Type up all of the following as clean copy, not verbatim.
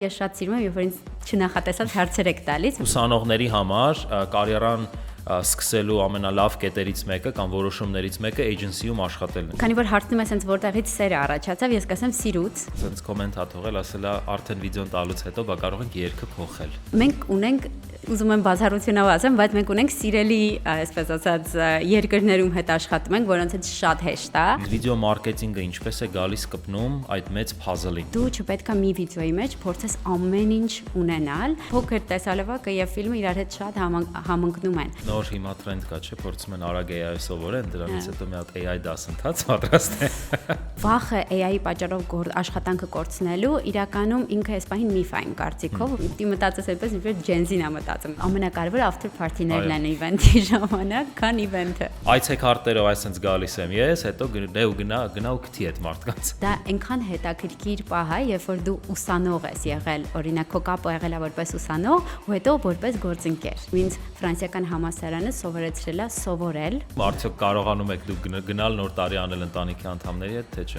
Ես շատ սիրում եմ, երբ որ ինձ չնախատեսած հարցեր եք տալիս։ Ուսանողների համար կարիերան սկսելու ամենալավ կետերից մեկը կամ որոշումներից մեկը agency-ում աշխատելն է։ Քանի որ հարցնում ես հենց որտեղից սերը առաջացավ, ես կասեմ սիրուց։ Սենց կոմենտ հա թողել, ասելա արդեն վիդեոն տալուց հետո բա կարող ենք երգը փոխել։ Մենք ունենք, ուզում եմ բացառությունով ասեմ, բայց մենք ունենք սիրելի, այսպես ասած, երկրներում հետ աշխատում ենք, որոնց հետ շատ հեշտ է։ Վիդեո մարքեթինգը ինչպես է գալիս կպնում այդ մեծ puzzle-ին։ Դու չպետք է մի վիդեոյի մեջ փորձես ամեն ինչ ունենալ։ Փոքր տեսալվակը եւ ֆիլմը իրար հետ շատ համընկնում են։ Նոր հիմա տրենդ կա, չէ, փորձում են արագ AI սովորեն, դրանից հետո մի հատ AI դասընթաց պատրաստեն։ Վախը AI-ի պատճառով աշխատանքը կորցնելու իրականում ինքը այս պահին միֆ է իմ կարծիքով։ Դի մտածես այդպես, ինչպես Gen-Z-ն է մտածում։ Ամենակարևորը after party-ներն են event-ի ժամանակ, քան event-ը։ Այցեքարտերով այսպես գալիս եմ ես, հետո գնա ու գտի այդ մարդկանց։ Դա այնքան հետաքրքիր պահ է, երբ որ դու ուսանող ես եղել, օրինակ քո կապը եղել է որպես ուսանող, ու հետո որպես գործընկեր։ Ինձ ֆրանսիական համալսարանը սովորեցրել է սովորել։ Արդյոք կարողանում եք դուք գնալ նոր տարի անել ընտանիքի անդամների հետ, թե չէ։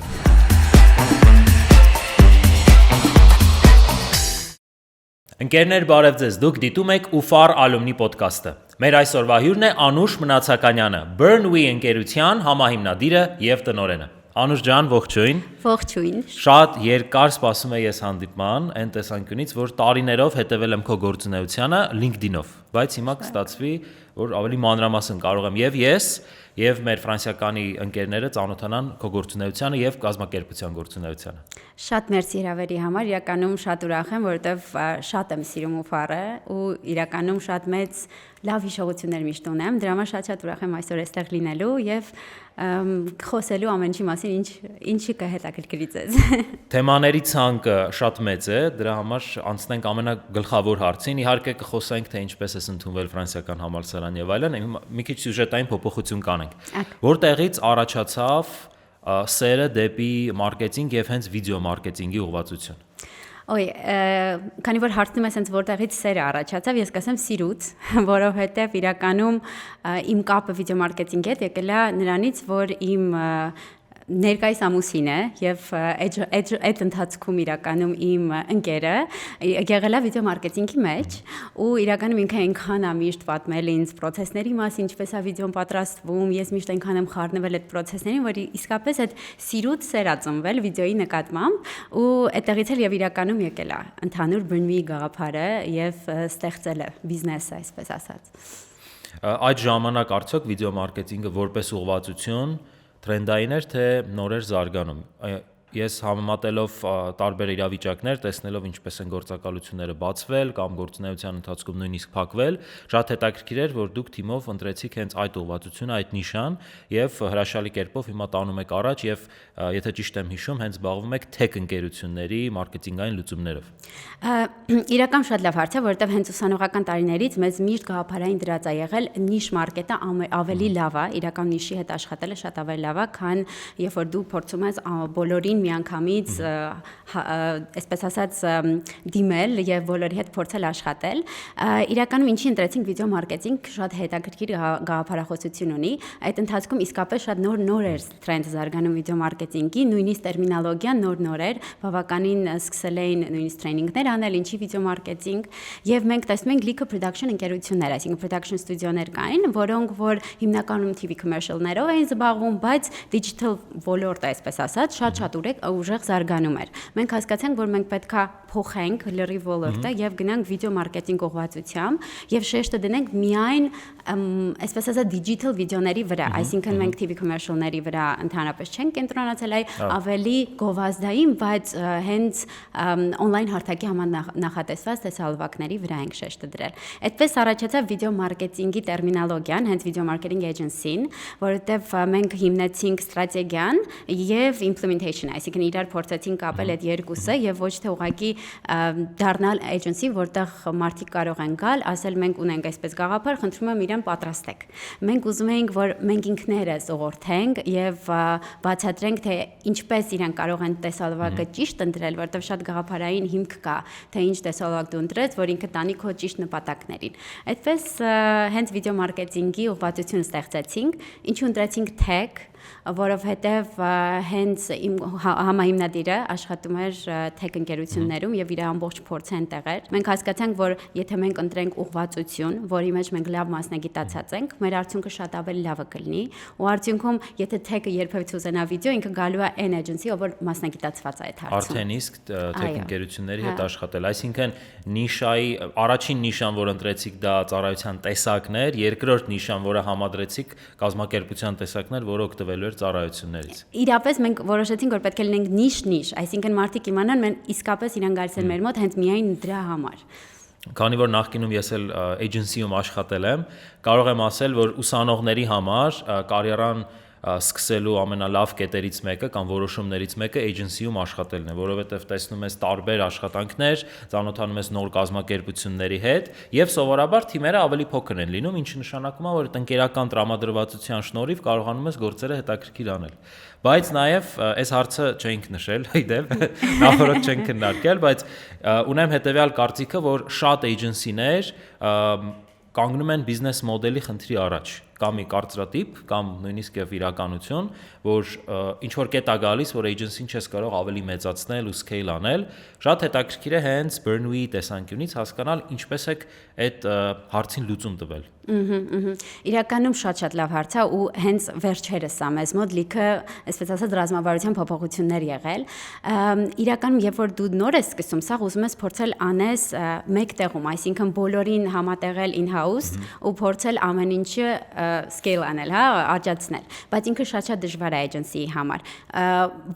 Ընկերներ, բարև ձեզ, դուք դիտում եք UFAR Alumni podcast-ը։ Մեր այսօրվա հյուրն է Անուշ Մնացականյանը, Burnwe ընկերության համահիմնադիրը եւ տնօրենը։ Անուշ ջան, ողջույն։ Ողջույն։ Շատ երկար սպասում եմ ես հանդիպման, այն տեսանկյունից, որ տարիներով հետևել եմ քո գործունեությանը LinkedIn-ով, բայց հիմա կստացվի, որ ավելի մանրամասն կարող եմ եւ ես, եւ մեր ֆրանսիականի ընկերները ծանոթանան քո գործունեությանը եւ կազմակերպության գործունեությանը։ Շատ մերսի հրավերի համար, իրականում շատ ուրախ եմ, որովհետեւ շատ եմ սիրում UFAR-ը ու իրականում շատ մեծ լավ հիշողություններ միշտ ունեմ։ Դրա համար շատ ուրախ եմ այսօր այստեղ լինելու եւ խոսելու ամեն ինչի մասին, ինչի կհետաքրքրի ձեզ։ Թեմաների ցանկը շատ մեծ է, դրա համար անցնենք ամենագլխավոր հարցին։ Իհարկե կխոսենք, թե ինչպես է ընդունվել ֆրանսիական համալսարան եւ այլն, մի քիչ սյուժետային փոփոխություն կանենք։ Որտեղից առաջացավ սերը դեպի մարքեթինգ եւ հենց վիդեո մարքեթինգի ուղղվածություն։ Քանի որ հարցնում ես հենց որտեղից սերը առաջացավ, ես կասեմ սիրուց, որովհետև իրականում իմ կապը վիդեո մարքեթինգի հետ եկել է նրանից, որ իմ ներկայիս ամուսինը եւ այդ ընթացքում իրականում իմ ընկերը եղել է վիդեո մարքեթինգի մեջ ու իրականում ինքը այնքան է միշտ պատմել ինձ process-ների մասին, ինչպես է վիդեոն պատրաստվում, ես միշտ այնքան եմ խառնվել այդ process-ներին, որ իսկապես այդ սիրուց սեր է ծնվել վիդեոյի նկատմամբ ու այդտեղից էլ եւ իրականում եկել է ընդհանուր Burnwe գաղափարը եւ ստեղծել է բիզնեսը, այսպես ասած։ Այդ ժամանակ արդյոք վիդեո մարքեթինգը որպես ուղղվածություն տրենդային էր, թե նոր էր զարգանում։ Ես համեմատելով տարբեր իրավիճակներ, տեսնելով ինչպես են գործակալությունները բացվել կամ գործունեության ընթացքում նույնիսկ փակվել, շատ հետաքրքիր էր, որ դուք թիմով ընտրեցիք հենց այդ ուղղվածությունը, այդ նիշան եւ հրաշալի կերպով հիմա տանում եք առաջ եւ եթե ճիշտ եմ հիշում, հենց զբաղվում եք թեք ընկերությունների մարքեթինգային լուծումներով։ Իրական շատ լավ հարց է, որովհետեւ հենց ուսանողական տարիներից մեզ միշտ գաղափարային դրած է եղել նիշ մարքետը ավելի լավ է, իրական նիշի հետ աշխատելը շատ ավելի լավ է, քան երբ որ դու փորձում ես բոլորին միանգամից այսպես ասած դիմել եւ բոլորի հետ փորձել աշխատել։ Իրականում ինչի ընտրեցինք վիդեո մարքեթինգ շատ հետաքրքիր գաղափարախոսություն ունի։ Այդ ընթացքում իսկապես շատ նոր էր տրենդ զարգանում վիդեո մարքեթինգի, նույնիսկ տերմինոլոգիան նոր էր, բավականին սկսել էին նույնիսկ տրեյնինգներ անել, ինչի վիդեո մարքեթինգ եւ մենք տեսնում ենք լիքը production ընկերություններ, այսինքն production ստուդիոներ կային, որոնք որ հիմնականում TV commercial-ներով էին զբաղվում, բայց digital ոլորտը, այսպես ասած, շատ ուժեղ զարգանում էր։ Մենք հասկացանք, որ մենք պետքա փոխենք լրիվ ոլորտը եւ գնանք վիդեո մարքեթինգ ուղղվածությամբ եւ շեշտը դնենք միայն այսպես ասած դիջիտալ վիդեոների վրա, այսինքն մենք TV commercial-ների վրա ընդհանրապես չենք կենտրոնացել, այլ ավելի գովազդային, բայց հենց on-line հարթակի համանախատեսված տեսահոլովակների վրա ենք շեշտը դրել։ Այդպես առաջացավ վիդեո մարքեթինգի տերմինոլոգիան, հենց վիդեո մարքեթինգ էջենսին, որովհետեւ մենք հիմնեցինք ստրատեգիան եւ implementation, այսինքն իրար փորձեցինք կապել այդ երկուսը եւ ոչ թե ուղղակի դառնալ agency, որտեղ մարդիկ կարող են գալ, ասել մենք ունենք այսպես գաղափար, խնդրում եմ իրեն պատրաստեք։ Մենք ուզում էինք, որ մենք ինքներս ուղղորդենք եւ բացատրենք, թե ինչպես իրեն կարող են տեսահոլովակը ճիշտ ընտրել, որտեղ շատ գաղափարային հիմք կա, թե ինչ տեսահոլովակ դու ընտրես, որ ինքը տանի քո ճիշտ նպատակներին։ Այդպես հենց վիդեո մարքեթինգի ուղղվածություն ստեղծեցինք, ինչու ընտրեցինք tech որովհետև հենց իմ համահիմնադիրը աշխատում էր tech ընկերություններում եւ իր ամբողջ փորձը այնտեղ էր։ Մենք հասկացանք, որ եթե մենք ընտրենք ուղղվածություն, որի մեջ մենք լավ մասնագիտացած ենք, մեր արդյունքը շատ ավելի լավը կլինի, ու արդյունքում եթե tech-ը երբևէ ցույցանա վիդեո, ինքը գալու է այն էջենսի, ով որ մասնագիտացված է այդ հարցում։ Արդեն իսկ tech ընկերությունների հետ աշխատել, այսինքն նիշայի առաջին նիշան, որ ընտրեցիք, դա ծառայության տեսակն էր, երկրորդ նիշան, որը համադրեցիք, կազմակերպության տեսակն էր, որը օգտվելու էր ծառայություններից։ Իրապես մենք որոշեցինք, որ պետք է լինենք նիշ, այսինքն մարդիկ իմանան, մենք իսկապես իրան գալիս են մեր մոտ հենց միայն դրա համար։ Քանի որ նախկինում ես էլ agency-ում աշխատել եմ, կարող եմ ասել, որ ուսանողների համար կարիերան սկսելու ամենալավ կետերից մեկը կամ որոշումներից մեկը agency-ում աշխատելն է, որովհետև տեսնում ես տարբեր աշխատանքներ, ծանոթանում ես նոր կազմակերպությունների հետ եւ սովորաբար թիմերը ավելի փոքր են լինում, ինչը նշանակում է, որ տնկերական տրամադրվածության շնորհիվ կարողանում ես գործերը հետաքրքիր անել։ Բայց նաև այս հարցը չենք նշել, իդեպ նախորդ չենք քննարկել, բայց ունեմ հետեւյալ կարծիքը, որ շատ agency-ներ կանգնում են բիզնես մոդելի խնդրի առաջ, կամ մի կարծրատիպ, կամ նույնիսկ եւ իրականություն, որ ինչ որ կետ է գալիս, որ agency-ն չես կարող ավելի մեծացնել ու scale անել, շատ հետաքրքիր է հենց Burnway տեսանկյունից հասկանալ ինչպես է այդ հարցին լուծում տվել։ Իրականում շատ լավ հարց է ու հենց վերջերս է մեզ մոտ լիքը, այսպես ասած, ռազմավարության փոփոխություններ եղել։ Իրականում երբ որ դու նոր ես սկսում, սա ուզում ես փորձել անես մեկ տեղում, այսինքն բոլորին համատեղել in-house ու փորձել ամեն ինչը scale անել, հա, աճացնել, բայց ինքը շատ դժվար է agency-ի համար։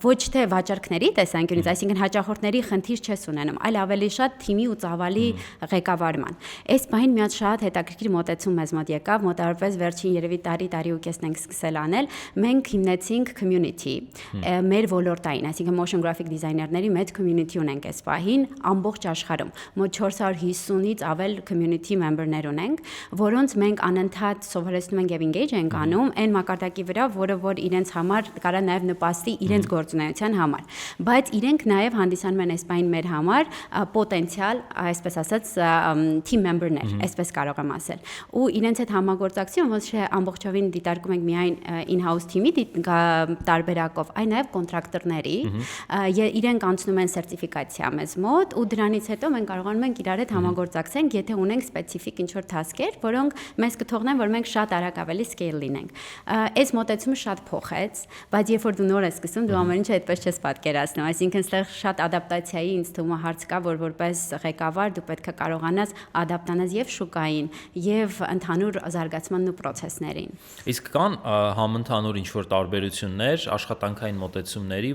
Ոչ թե վաճառքների տեսանկյունից, այսինքն հաճախորդների խնդիր չես ունենում, այլ ավելի շատ թիմի ու ծավալի ղեկավարման։ Այս բանին մի հատ շատ հետաքրքիր մոտեցում մեզ մոտ եկավ, մոտավորապես վերջին երևի տարի ու կեսն ենք սկսել անել։ Մենք հիմնեցինք community, մեր ոլորտային, այսինքն motion graphic designer-ների մեծ community ունենք այս պահին ամբողջ աշխարհում։ Մոտ 450-ից ավել community member-ներ ունենք, որոնց մենք անընդհատ սովորեցնում ենք եւ engage ենք անում այն մակարդակի վրա, որը որ իրենց համար կարա նաեւ նպաստի իրենց գործունեության համար։ Բայց իրենք նաեւ հանդիսանում են այս բանին մեր համար պոտենցիալ, այսպես ասած, team member-ներ, այսպես կարող եմ ասել։ Ու իրենց հետ համագործակցություն ոչ թե ամբողջովին դիտարկում ենք միայն in-house team-ի տարբերակով, այլ նաեւ կոնտրակտորների, իրենք անցնում են սերտիֆիկացիա մեզ մոտ ու դրանից հետո մենք կարողանում ենք իրար հետ համագործակցենք, եթե ունենք սպეციფიկ ինչ-որ task-եր, որոնք մեզ կթողնեն, որ մենք շատ արագ ավելի scale լինենք։ Այս մոտեցումը շատ փոխեց, բայց երբ որ դու նոր ես սկսում, դու ամեն ինչը այդպես չես պատկերացնում, այսինքն այստեղ շատ ադապտացիայի ինձ թվում է հարց կա, որ որպես ղեկավար դու պետք է կարողանաս ադապտանալ եւ շուկային, եւ ընդհանուր զարգացմանն ու process-ներին։ Իսկ կան համընդհանուր ինչ-որ տարբերություններ աշխատանքային մոտեցումների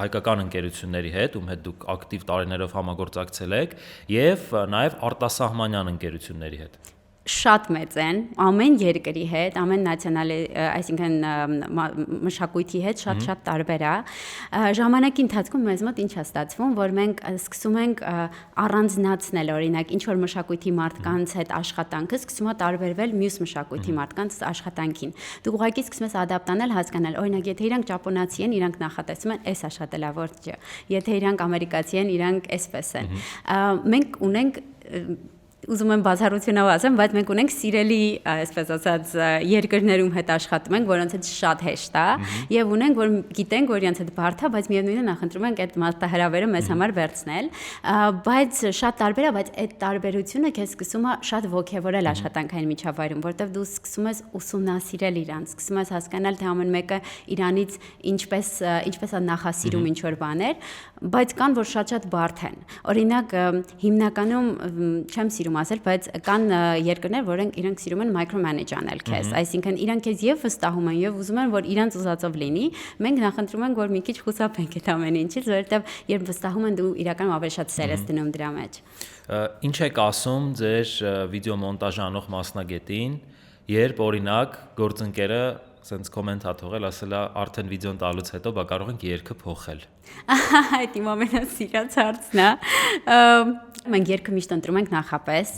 հայկական ընկերությունների հետ, ում հետ դուք ակտիվ տարիներով համագործակցել եք, եւ նաեւ արտասահմանյան ընկերությունների հետ։ Շատ մեծ են, ամեն երկրի հետ, ամեն նացիոնալի, այսինքն մշակույթի հետ շատ տարբեր է։ Ժամանակի ընթացքում մեզ մոտ ինչ է ստացվում, որ մենք սկսում ենք առանձնացնել, օրինակ, ինչ որ մշակույթի մարդկանց հետ աշխատանքը սկսում է տարբերվել մյուս մշակույթի մարդկանց աշխատանքին։ Դու ուղղակի սկսում ես ադապտանել, հասկանալ, օրինակ, եթե իրանք ճապոնացի են, իրանք նախատեսում են այս աշխատելավարձը, եթե իրանք ամերիկացի են, իրանք այսպես են։ Մենք ունենք ուզում եմ բացառությունով ասեմ, բայց մենք ունենք սիրելի, այսպես ասած, երկրներում հետ աշխատում ենք, որոնց հետ շատ հեշտ է, եւ ունենք, որ գիտենք, որ իրենց հետ բարդ է, բայց միևնույնն է նախընտրում ենք այդ մարտահրավերը մեզ համար վերցնել, բայց շատ տարբեր է, բայց այդ տարբերությունը քեզ սկսում է շատ ոգևորել աշխատանքային միջավայրում, որտեղ դու սկսում ես ուսումնասիրել իրանց, սկսում ես հասկանալ, թե ամեն մեկը իրանից ինչպես է նախասիրում ինչ որ բաներ, բայց կան, որ շատ բարդ են։ Օրինակ, հիմնականում չեմ սիրում ասել, բայց կան երկրներ, որոնք իրենք սիրում են micromanage անել քեզ, այսինքն իրանք քեզ եւ վստահում են եւ ուզում են, որ իրանց ուզածով լինի, մենք նախընտրում ենք, որ մի քիչ խուսափենք այդ ամեն ինչից, որովհետեւ երբ վստահում են, դու իրականում ավելի շատ սեր ես դնում դրա մեջ։ Ինչ եք ասում ձեր վիդեոմոնտաժ անող մասնագետին, երբ օրինակ գործընկերը սենց կոմենտ հա թողել, ասել է արդեն վիդեոն տալուց հետո բա կարող ենք երգը փոխել։ Այդ իմ ամենասիրած հարցն է։ Մենք երգը միշտ ընտրում ենք նախապես,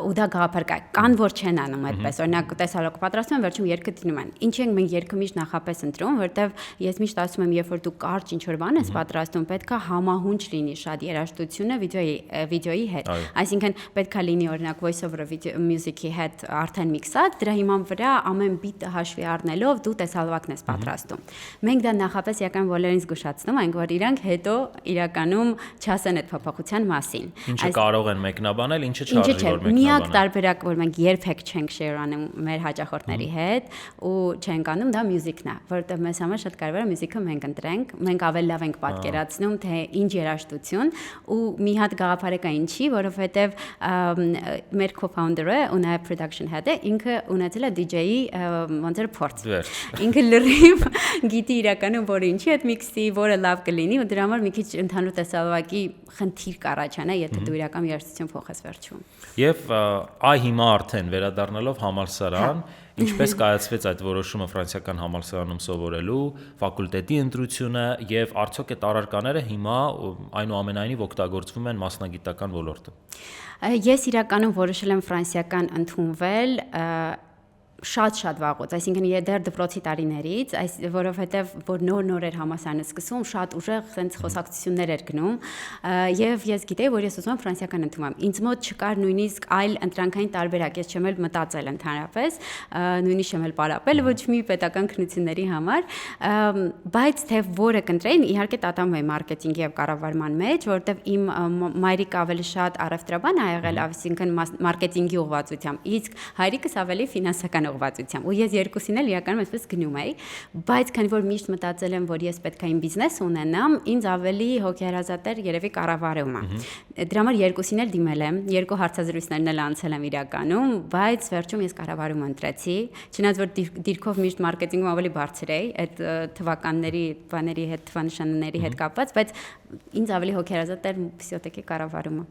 ու դա գաղափար կա։ Կան որ չեն անում այդպես։ Օրինակ տեսալոկ պատրաստում են, վերջում երգը դնում են։ Ինչ ենք մենք երգը միշտ նախապես ընտրում, որտեվ ես միշտ ասում եմ, երբ որ դու կարճ ինչ-որ բան ես պատրաստում, պետքա համահունչ լինի շատ երաժշտությունը վիդեոյի հետ։ Այսինքն պետքա լինի օրինակ voice-over music-ի հետ արդեն միքսած, դրա հիման վրա ամեն բիտը հաշվի առնելով դու տեսալվակն ես պատրաստում։ Մենք դա նախապես իրական բոլորին զգուշացնում ենք, որ իրանք հետո իրականում չասեն այդ փոփոխության մասին։ Ինչը կարող են մեկնաբանել, ինչը չարժի որ մեկնաբանեն։ Միակ տարբերակ, որ մենք երբեք չենք share անում մեր հաճախորդների հետ ու չենք անում, դա մյուզիկն է, որովհետև մեզ համար շատ կարևոր է մյուզիկը մենք ընտրենք, մենք ավելի լավ ենք պատկերացնում, թե ինչ երաժշտություն ու մի հատ գաղափար կա ինչի, որովհետև մեր co-founder-ը ու նաև production head-ը ինքը ունեցել է DJ-ի ոնց որ փորձ։ Ինքը լրիվ գիտի իրականում որ ինչի այդ միքսի, որը լավ կլինի ու դրա համար մի քիչ ընդհանուր տեսալվակի խնդիր կառաջանա, եթե դու իրական երաժշտություն փոխես վերջում։ Եվ այ հիմա արդեն վերադառնալով համալսարան, ինչպես կայացվեց այդ որոշումը ֆրանսիական համալսարանում սովորելու, ֆակուլտետի ընտրությունը եւ արդյոք այդ առարկաները հիմա այնուամենայնիվ օգտագործվում են մասնագիտական ոլորտում։ Ես իրականում որոշել եմ ֆրանսիական ընդունվել շատ վաղուց, այսինքն դեռ դպրոցի տարիներից, որովհետև որ նոր էր համալսարանը սկսում, շատ ուժեղ sense խոսակցություններ էր գնում, եւ ես գիտեի, որ ես ուզում եմ ֆրանսիական ընդունեմ։ Ինձ մոտ չկար նույնիսկ այլ ընտրանքային տարբերակ, ես չեմ էլ մտածել ընդհանրապես, նույնիսկ չեմ էլ պարապել ոչ մի պետական քննությունների համար, բայց թե որը կընտրեին, իհարկե տատամ էի մարքեթինգի եւ կառավարման մեջ, որովհետև իմ մայրիկը ավելի շատ առևտրաբան ա եղել, այսինքն մարքեթինգի ուղղվածությամբ, իսկ հայրիկս ավելի ֆինանսական ուղղվածությամբ ու ես երկուսին էլ իրականում այսպես գնում էի, բայց քանի որ միշտ մտածել եմ, որ ես պետք է իմ բիզնես ունենամ, ինձ ավելի հոգեհարազատ էր երևի կառավարումը։ Դրա համար երկուսին էլ դիմել եմ, երկու հարցազրույցներն էլ անցել եմ իրականում, բայց վերջում ես կառավարումը ընտրեցի, չնայած որ դիրքով միշտ մարքեթինգում ավելի բարձր էի, այդ թվականների, բաների հետ, թվանշանների հետ կապված, բայց ինձ ավելի հոգեհարազատ էր վսյոտեկի կառավարումը։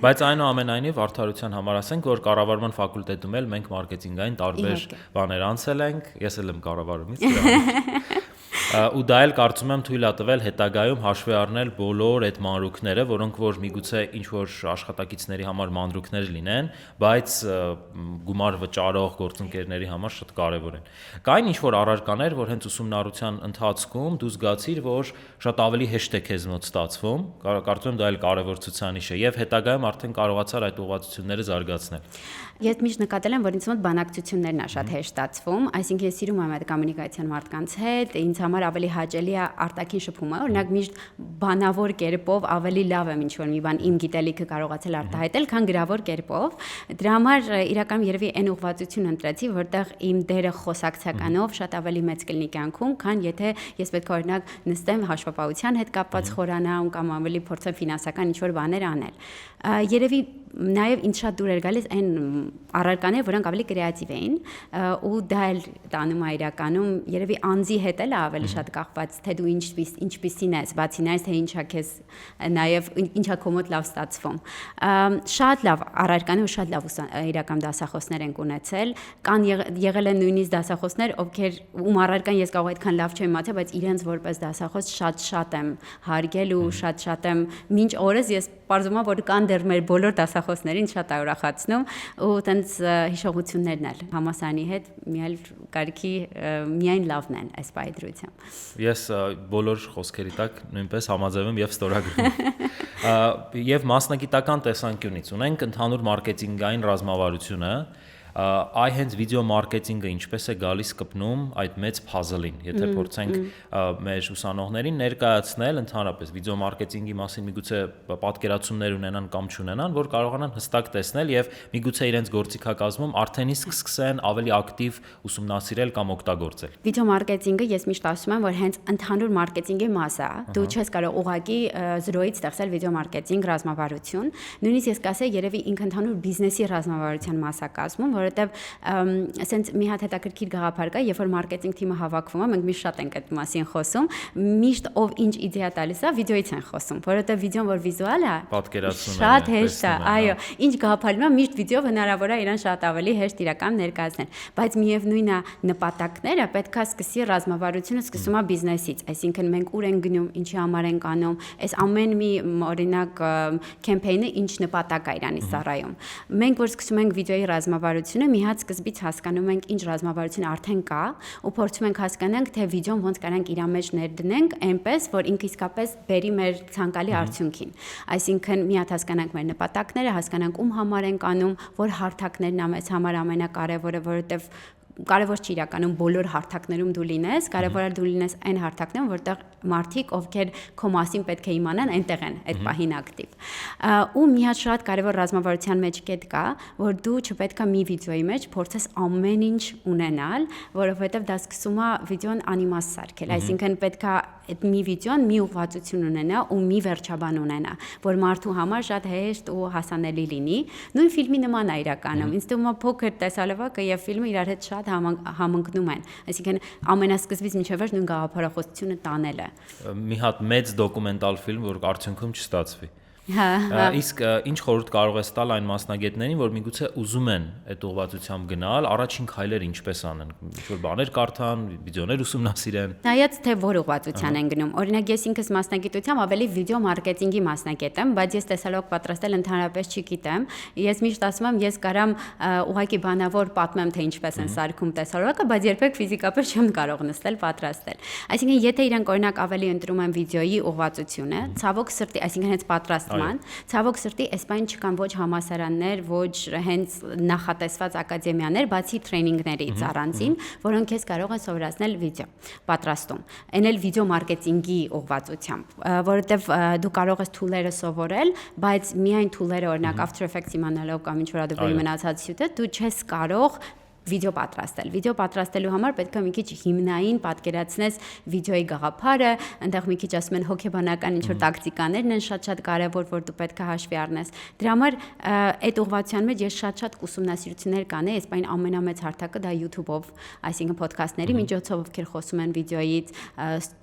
Բայց այնուամենայնիվ արդարության համար ասենք, որ կառավարման ֆակուլտետում էլ մենք մարքեթինգային տարբեր բաներ անցել ենք, ես էլ եմ կառավարումից ու դա էլ կարծում եմ թույլ է տվել հետագայում հաշվի առնել բոլոր այդ մանրուքները, որոնք որ միգուցե ինչ որ աշխատակիցների համար մանրուքներ լինեն, բայց գումար վճարող գործընկերների համար շատ կարևոր են։ Կային ինչ որ առարկաներ, որ հենց ուսումնառության ընթացքում դու զգացիր, որ շատ ավելի հեշտ է քեզ մոտ ստացվում, կարծում եմ դա էլ կարևոր ցուցանիշ է եւ հետագայում արդեն կարողացար այդ ուղղվածությունները զարգացնել։ Ես միշտ նկատել եմ, որ ինձ մոտ բանակցություններն է շատ հեշտ ստացվում, այսինքն ես սիրում եմ այդ կոմունիկացիան մարդկանց հետ, ինձ համար ավելի հաճելի է արտաքին շփումը, օրինակ միշտ բանավոր կերպով ավելի լավ եմ ինչ-որ մի բան իմ գիտելիքը կարողացել արտահայտել, քան գրավոր կերպով։ Դրա համար իրական երևի այն ուղղվածություն ընտրեցի, որտեղ իմ դերը խոսակցականով շատ ավելի մեծ կլինի կյանքում, քան եթե ես պետք է օրինակ նստեմ հաշվապահության հետ կապված խորանամ կամ ավելի փորձեմ ֆինանսական ինչ-որ բաներ անել։ Երևի նաև ինձ շատ դուր էր գալիս այն առարկաները, որոնք ավելի կրեատիվ էին, ու դա էլ տանում է իրականում երևի անձի հետ էլ ավելի շատ կախված, թե դու ինչպիսին ես, բացի նայես, թե ինչա քեզ նաև ինչա քո մոտ լավ ստացվում։ Շատ լավ առարկաներ ու շատ լավ իրական դասախոսներ ենք ունեցել, կան եղել են նույնիսկ դասախոսներ, ովքեր ում առարկան ես կարող այդքան լավ չեմ իմացել, բայց իրենց որպես դասախոս շատ եմ հարգել ու շատ եմ մինչ օրս ես պարզում եմ, որ կան դեռ մեր բոլոր դասախոսներին շատ է ուրախացնում ու տենց հիշողություններն էլ համասարանի հետ միայն կարիքի միայն լավն են այս բայդրությամբ։ Ես բոլոր խոսքերի տակ նույնպես համաձայն եմ եւ ստորագրում։ Եվ մասնագիտական տեսանկյունից ունենք ընդհանուր մարքեթինգային ռազմավարությունը, այ հենց վիդեո մարքեթինգը ինչպես է գալիս կպնում այդ մեծ փազլին, եթե փորձենք մեր ուսանողներին ներկայացնել ընդհանրապես վիդեո մարքեթինգի մասին միգուցե պատկերացումներ ունենան կամ չունենան, որ կարողանան հստակ տեսնել եւ միգուցե իրենց գործիքակազմում արդեն իսկ սկսեն ավելի ակտիվ ուսումնասիրել կամ օգտագործել։ Վիդեո մարքեթինգը ես միշտ ասում եմ, որ հենց ընդհանուր մարքեթինգի մաս է։ Դու չես կարող ուղղակի զրոյից ստեղծել վիդեո մարքեթինգ ռազմավարություն, նույնիսկ ես կասեի երևի ինքը ընդհանուր բիզնեսի ռազմավարության մաս է կազմում, որովհետև ասենց մի հատ հետաքրքիր գաղափար կա, երբ որ մարքեթինգ թիմը հավաքվում է, մենք միշտ շատ ենք այդ մասին խոսում, միշտ ով ինչ իդեա տալիս է, վիդեոից են խոսում, որովհետև վիդեոն որ վիզուալ է, պատկերացնում շատ հեշտ է, այո, ինչ գաղափարում է, միշտ վիդեով հնարավոր է իրան շատ ավելի հեշտ իրական ներկայացնել, բայց միևնույն է նպատակները պետք է սկսի ռազմավարությունը սկսում է բիզնեսից, այսինքն մենք ուր ենք գնում, ինչի համար ենք անում, այս ամեն մի օրինակ կեմփեյնը ինչ նպատակ է իրանից ծառայում։ Մենք որ սկսում ենք վիդեոյի ռազմավարությունը, մի հատ սկզբից հասկանում ենք ինչ ռազմավարություն արդեն կա ու փորձում ենք հասկանանք, թե վիդեոն ոնց կարանք իր մեջ ներդնենք, այնպես որ ինքը իսկապես բերի մեր ցանկալի արդյունքին։ Այսինքն մի հատ հասկանանք մեր նպատակները, հասկանանք ում համար ենք անում, որ հարթակներն է մեզ համար ամենակարևորը, որովհետև կարևոր չի իրականում բոլոր հարթակներում դու լինես, կարևոր է դու լինես այն հարթակներում, որտեղ մարդիկ, ովքեր քո մասին պետք է իմանան, այնտեղ են այդ պահին ակտիվ։ Ու մի հատ շատ կարևոր ռազմավարության մեջ կետ կա, որ դու չպետք է մի վիդեոյի մեջ փորձես ամեն ինչ ունենալ, որովհետև դա սկսում է վիդեոն անիմաստ սարքել, այսինքն պետք է այդ մի վիդեոն մի ուղղվածություն ունենա ու մի վերջաբան ունենա, որ մարդու համար շատ հեշտ ու հասանելի լինի։ Նույն ֆիլմի նման է իրականում։ Ինձ թվում է փոքր տեսալվակը եւ ֆիլմը իրար հետ շատ համընկնում են, այսինքն ամենասկզբից մինչև վերջ նույն գաղափարախոսությունը տանելը։ Մի հատ մեծ դոկումենտալ ֆիլմ, որ արդյունքում չստացվի։ Հա։ Իսկ ինչ խորհուրդ կարող ես տալ այն մասնագետներին, որ միգուցե ուզում են այդ ուղղվածությամբ գնալ, առաջին քայլերը ինչպես անեն, ինչ-որ բաներ կարդան, վիդեոներ ուսումնասիրեն։ Նայած թե որ ուղղվածության են գնում։ Օրինակ ես ինքս մասնագիտությամբ ավելի վիդեո մարքեթինգի մասնագետ եմ, բայց ես տեսալոկ պատրաստել ընդհանրապես չգիտեմ։ Ես միշտ ասում եմ, ես կարամ ուղղակի բանավոր պատմեմ, թե ինչպես են սարքում տեսալոկը, բայց երբեք ֆիզիկապես չեմ կարող նստել պատրաստել։ Այսինքն եթե իրանք օրինակ ավելի ընտրում են վիդեոյի ուղղվածությունը, ցավոք սրտի, այսինքն հենց պատրաստ ցավոք սրտի այս բան չկան ոչ համալսարաններ, ոչ հենց նախատեսված ակադեմիաներ, բացի տրեյնինգներից առանձին, որոնք քեզ կարող են սովորացնել վիդեո պատրաստում։ Այն էլ վիդեո մարքեթինգի ուղղվածությամբ, որովհետև դու կարող ես թուլերը սովորել, բայց միայն թուլերը օրինակ After Effects իմանալով կամ ինչ-որ Adobe-ի մնացած սյուտը, դու չես կարող վիդեո պատրաստել։ Վիդեո պատրաստելու համար պետք է մի քիչ հիմնային պատկերացնես վիդեոյի գաղափարը, այնտեղ մի քիչ ասում են հոգեբանական ինչ-որ տակտիկաներն են շատ-շատ կարևոր, որ դու պետք է հաշվի առնես։ Դրա համար այդ ուղղվածության մեջ ես շատ-շատ ուսումնասիրություններ կանեի, այս բան ամենամեծ հարթակը դա YouTube-ով, այսինքն ոդքասթների միջոցով, ովքեր խոսում են վիդեոյից,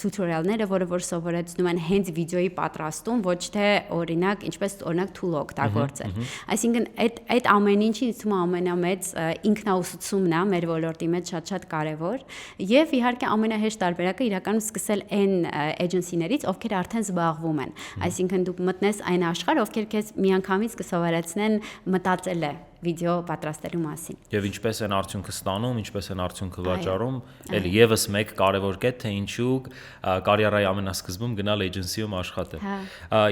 tutorial-ները, որ սովորեցնում են հենց վիդեոյի պատրաստում, ոչ թե օրինակ, ինչպես օրինակ tool օգտագործել։ Այսինքն այդ ամեն ինչի ինձ թվում է ամենամեծ ինքնաուսուցում ուսումն է մեր ոլորտի մեջ շատ-շատ կարևոր եւ իհարկե ամենահեշտ տարբերակը իրականում սկսել այն էջենսիներից, ովքեր արդեն զբաղվում են, այսինքն դու մտնես այն աշխարհ, ովքեր քեզ միանգամից կսովորեցնեն մտածել վիդեո պատրաստելու մասին։ Եվ ինչպես են արդյունքը ստանում, ինչպես են արդյունքը վաճառում, էլի եւս մեկ կարևոր կետ, թե ինչու կարիերայի ամենասկզբում գնալ էջենսիում աշխատել։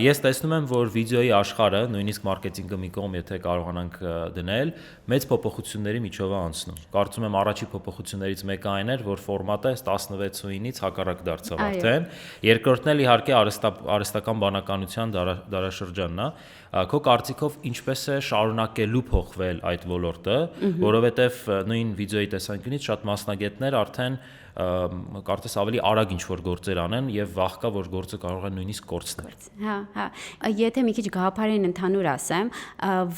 Ես տեսնում եմ, որ վիդեոյի աշխարհը, նույնիսկ մարքեթինգը մի կողմ, եթե կարողանանք դնել, մեծ փոփոխությունների միջով է անցնում։ Կարծում եմ առաջի փոփոխություններից մեկը այն էր, որ ֆորմատը 16:9-ից հակառակ դարձավ արդեն։ Երկրորդն էլ իհարկե արհեստական բանականության դարաշրջանն է։ Քո կարծիքով ինչպես է շարունակելու փոխվել այդ ոլորտը, որովհետև նույն վիդեոյի տեսանկյունից շատ մասնագետներ արդեն կարծես ավելի արագ ինչ-որ գործեր անեն եւ վաղ կա, որ գործը կարող է նույնիսկ կորցնել։ Հա։ Եթե մի քիչ գաղափարին ընդհանուր ասեմ,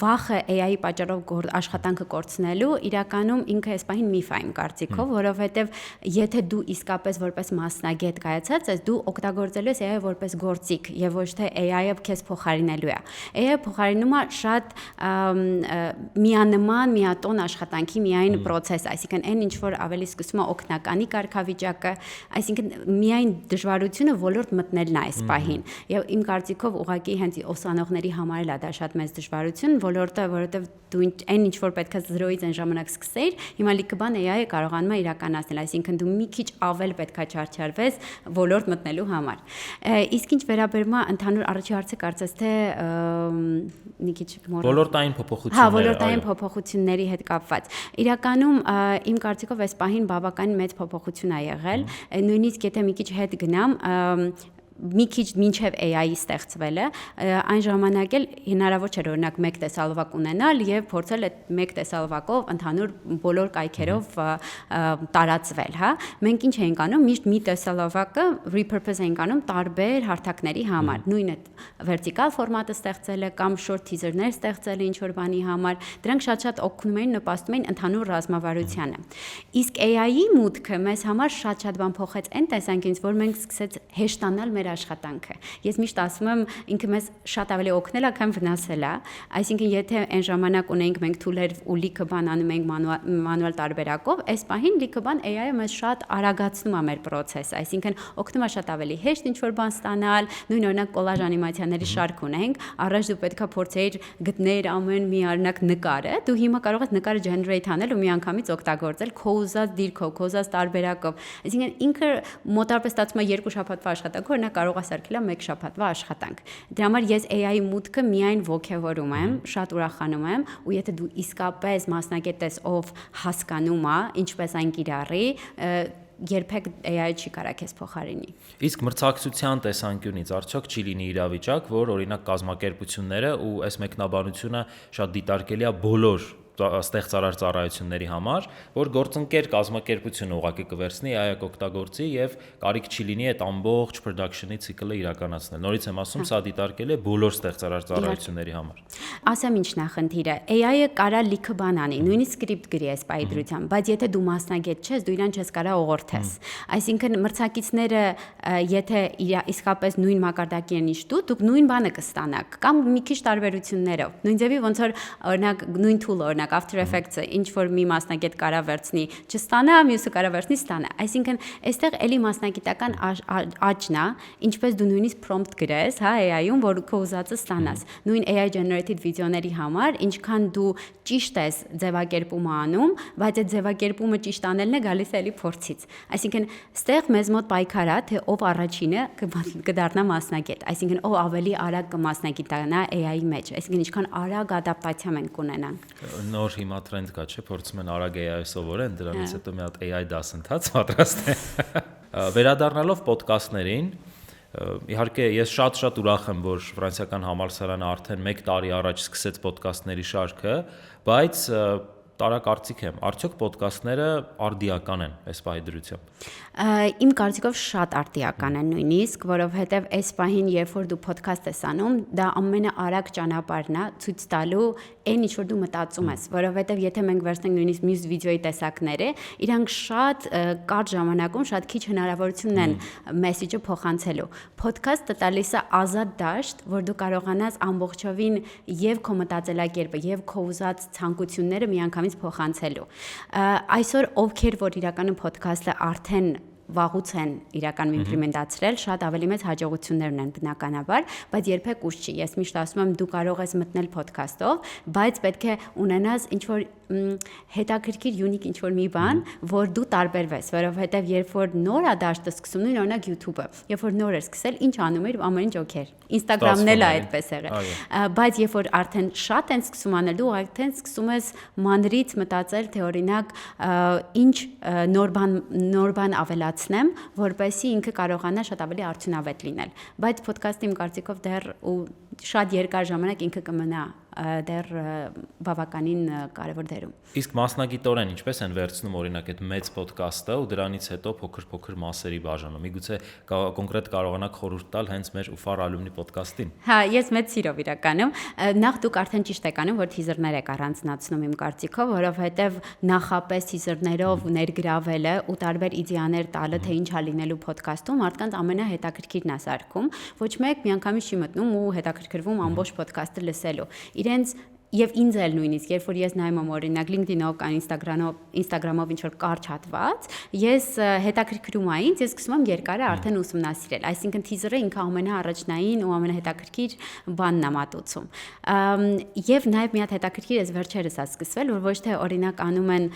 վախը AI-ի պատճառով աշխատանքը կորցնելու իրականում ինքը այս պահին միֆ է իմ կարծիքով, որովհետեւ եթե դու իսկապես որպես մասնագետ կայացած ես, դու օգտագործելու ես AI-ը որպես գործիք եւ ոչ թե AI-ը քեզ փոխարինելու է։ AI-ը փոխարինում է շատ միանման, միատոն աշխատանքի միայն process, այսինքն այն ինչ որ ավելի սկսում է օգնականի կարգավիճակը, այսինքն միայն դժվարությունը ոլորտ մտնելն է այս պահին։ Եվ իմ կարծիքով ուղղակի հենց ուսանողների համար էլ է դա շատ մեծ դժվարություն, ոլորտը, որովհետև դու այն ինչ որ պետք է 0-ից այն ժամանակ սկսեիր, հիմա լիքը բան AI-ը կարողանում է իրականացնել, այսինքն դու մի քիչ ավել պետք է չարչարվես ոլորտ մտնելու համար։ Իսկ ինչ վերաբերում է ընդհանուր առաջի հարցը կարծես թե մի քիչ ոլորտային փոփոխությունները։ Հա, ոլորտային փոփոխությունների հետ կապված։ Իրականում իմ կարծիքով այս պահին բավականին մեծ փոփոխություն է եղել, նույնիսկ եթե մի քիչ հետ գնամ, մի քիչ մինչև AI-ի ստեղծվելը, այն ժամանակ էլ հնարավոր չէր օրինակ մեկ տեսալվակ ունենալ եւ փորձել այդ մեկ տեսալվակով ընդհանուր բոլոր կայքերով տարածվել, հա։ Մենք ինչ էինք անում, միշտ մի տեսալվակը repurpose էինք անում տարբեր հարթակների համար։ Նույն այդ vertical ֆորմատը ստեղծելը կամ short teaser-ներ ստեղծելը ինչ որ բանի համար, դրանք շատ-շատ օգնում էին, նպաստում էին ընդհանուր ռազմավարությանը։ Իսկ AI-ի մուտքը մեզ համար շատ բան փոխեց այն տեսանկյունից, որ մենք սկսեց հեշտանալ մեր աշխատանքը։ Ես միշտ ասում եմ, ինքը մեզ շատ ավելի օգնել է, քան վնասել է։ Այսինքն, եթե այն ժամանակ ունեինք մենք թուլեր ու լիքը բան անում ենք մանուալ տարբերակով, այս պահին լիքը բան AI-ը մեզ շատ արագացնում է մեր process-ը, այսինքն օգնում է շատ ավելի հեշտ ինչ-որ բան ստանալ, նույն օրինակ կոլաժ անիմացիաների շարք ունենք, առաջ դու պետքա փորձեիր գտնել ամեն մի օրինակ նկարը, դու հիմա կարող ես նկարը generate անել ու միանգամից օգտագործել քո ուզած դիրքով, քո ուզած տարբերակով, այսինքն ինքը մոտավորապես ստացվում է 2 շաբաթվա աշխատանք, օրինակ կարող է սարքել 1 շաբաթվա աշխատանք։ Դրա համար ես AI-ի մուտքը միայն ոգևորում եմ, շատ ուրախանում եմ, ու եթե դու իսկապես մասնագետ ես, ով հասկանում է, ինչպես այն կիրառի, երբեք AI չի կարա քեզ փոխարինի։ Իսկ մրցակցության տեսանկյունից արդյոք չի լինի իրավիճակ, որ օրինակ կազմակերպությունները ու այս մեկնաբանությունը շատ դիտարկելի է բոլոր ստեղծարար ծառայությունների համար, որ գործընկեր կազմակերպությունը ուղղակի կվերցնի AI կօգտագործի եւ կարիք չի լինի այդ ամբողջ production-ի ցիկլը իրականացնել։ Նորից եմ ասում, սա դիտարկելի է բոլոր ստեղծարար ծառայությունների համար։ Ասեմ ինչ նախնդիրը, AI-ը կարա լիքը բան անի, նույնիսկ սկրիպտ գրի այս պայդրությամբ, բայց եթե դու մասնագետ չես, դու իրան չես կարա ուղղորդես։ Այսինքն մրցակիցները, եթե իսկապես նույն մակարդակի են իշ դուք նույն բանը կստանաք, կամ մի քիչ տարբերություններով։ Նույն ձևի ոնց որ օրինակ նույն tool-ը, օրինակ After Effects-ը ինչ որ մի մասնագետ կարա վերցնի, չստանա, մյուսը կարա վերցնի, ստանա։ Այսինքն, այստեղ էլի մասնագիտական աճն է, ինչպես դու նույնիսկ prompt գրես, հա, AI-ում, որ քո ուզածը ստանաս։ Նույն AI generated վիդեոների համար, ինչքան դու ճիշտ ես ձևակերպումը անում, բայց այդ ձևակերպումը ճիշտ անելն է գալիս էլի փորձից։ Այսինքն, ստեղ մեզ մոտ պայքար է, թե ով առաջինը կդառնա մասնագետ, այսինքն ով ավելի արագ կմասնագիտանա AI-ի մեջ, այսինքն ինչքան արագ ադապտացիա մենք կունենանք։ Նոր հիմա տրենդ կա, չէ, փորձում են արագ AI սովորեն, դրանից հետո մի հատ AI դասընթաց պատրաստեն։ Վերադառնալով ոդկասթներին, իհարկե ես շատ ուրախ եմ, որ Ֆրանսիական համալսարանը արդեն 1 տարի առաջ սկսեց ոդկասթների շարքը, բայց տարակարծիք եմ, արդյոք ոդկասթները արդիական են այս պահի դրությամբ։ Իմ կարծիքով շատ արդիական են նույնիսկ, որովհետև այս պահին, երբ որ դու ոդքասթ ես անում, դա ամենաարագ ճանապարհն է ցույց տալու այն ինչ որ դու մտածում ես, որովհետև եթե մենք վերցնենք նույնիսկ մյուս վիդեոյի տեսակները, իրանք շատ կարճ ժամանակում շատ քիչ հնարավորություն են մեսեջը փոխանցելու։ Ոդքասթը տալիս է ազատ դաշտ, որ դու կարողանաս ամբողջովին եւ քո մտածելակերպը եւ քո ուզած ցանկությունները միանգամից փոխանցելու։ Այսօր ովքեր որ իրականում ոդքասթը արդեն վաղուց են իրականում իմպլեմենտացրել, շատ ավելի մեծ հաջողություններ ունեն բնականաբար, բայց երբեք ուշ չի։ Ես միշտ ասում եմ, դու կարող ես մտնել ոդքասթով, բայց պետք է ունենաս ինչ-որ հետաքրքիր յունիկ ինչ-որ մի բան, որ դու տարբերվես, որովհետև երբ որ նոր է դաշտը սկսում, նույն օրինակ YouTube-ը, երբ որ նոր էր սկսել, ինչ անում էր, ամեն ինչ օքեր։ Instagram-ն էլ է այդպես եղել։ Բայց երբ որ արդեն շատ են սկսում անել, դու արդեն սկսում ես մանրից մտածել, թե օրինակ ինչ նոր բան ավելացնեմ, որպեսզի ինքը կարողանա շատ ավելի արդյունավետ լինել։ Բայց ոդքասթը իմ կարծիքով դեռ ու շատ երկար ժամանակ ինքը կմնա դեռ բավականին կարևոր դերում։ Իսկ մասնագիտորեն ինչպես են վերցնում օրինակ այդ մեծ ոդկասթը ու դրանից հետո փոքր մասերի բաժանում։ Միգուցե կոնկրետ կարողանաք խորհուրդ տալ հենց մեր UFAR alumni ոդկասթին։ Հա, ես մեծ սիրով իրականում։ Նախ դուք արդեն ճիշտ եք անում, որ թիզերներ եք առանձնացնում իմ կարծիքով, որովհետև նախապես թիզերներով ներգրավելը ու տարբեր իդեաներ տալը, թե ինչ է լինելու ոդկասթում, մարդկանց ամենահետաքրքիրն է սարքում։ Ոչ մեկ միանգամից չի մտնում ու հետաքրքրվում ամբողջ ոդկասթը լսելու։ Իրենց Եվ ինձ էլ նույնիսկ, երբ որ ես նայում եմ օրինակ LinkedIn-ով կամ Instagram-ով ինչ-որ կարճ հատված, ես հետաքրքրում եմ ինձ, ես սկսում եմ երկարը արդեն ուսումնասիրել, այսինքն թիզերը ինքը ամենաառաջնային ու ամենահետաքրքիր բանն է մատուցում։ Եվ նաև մի հատ հետաքրքիր էս վերջերս է սկսվել, որ ոչ թե օրինակ անում են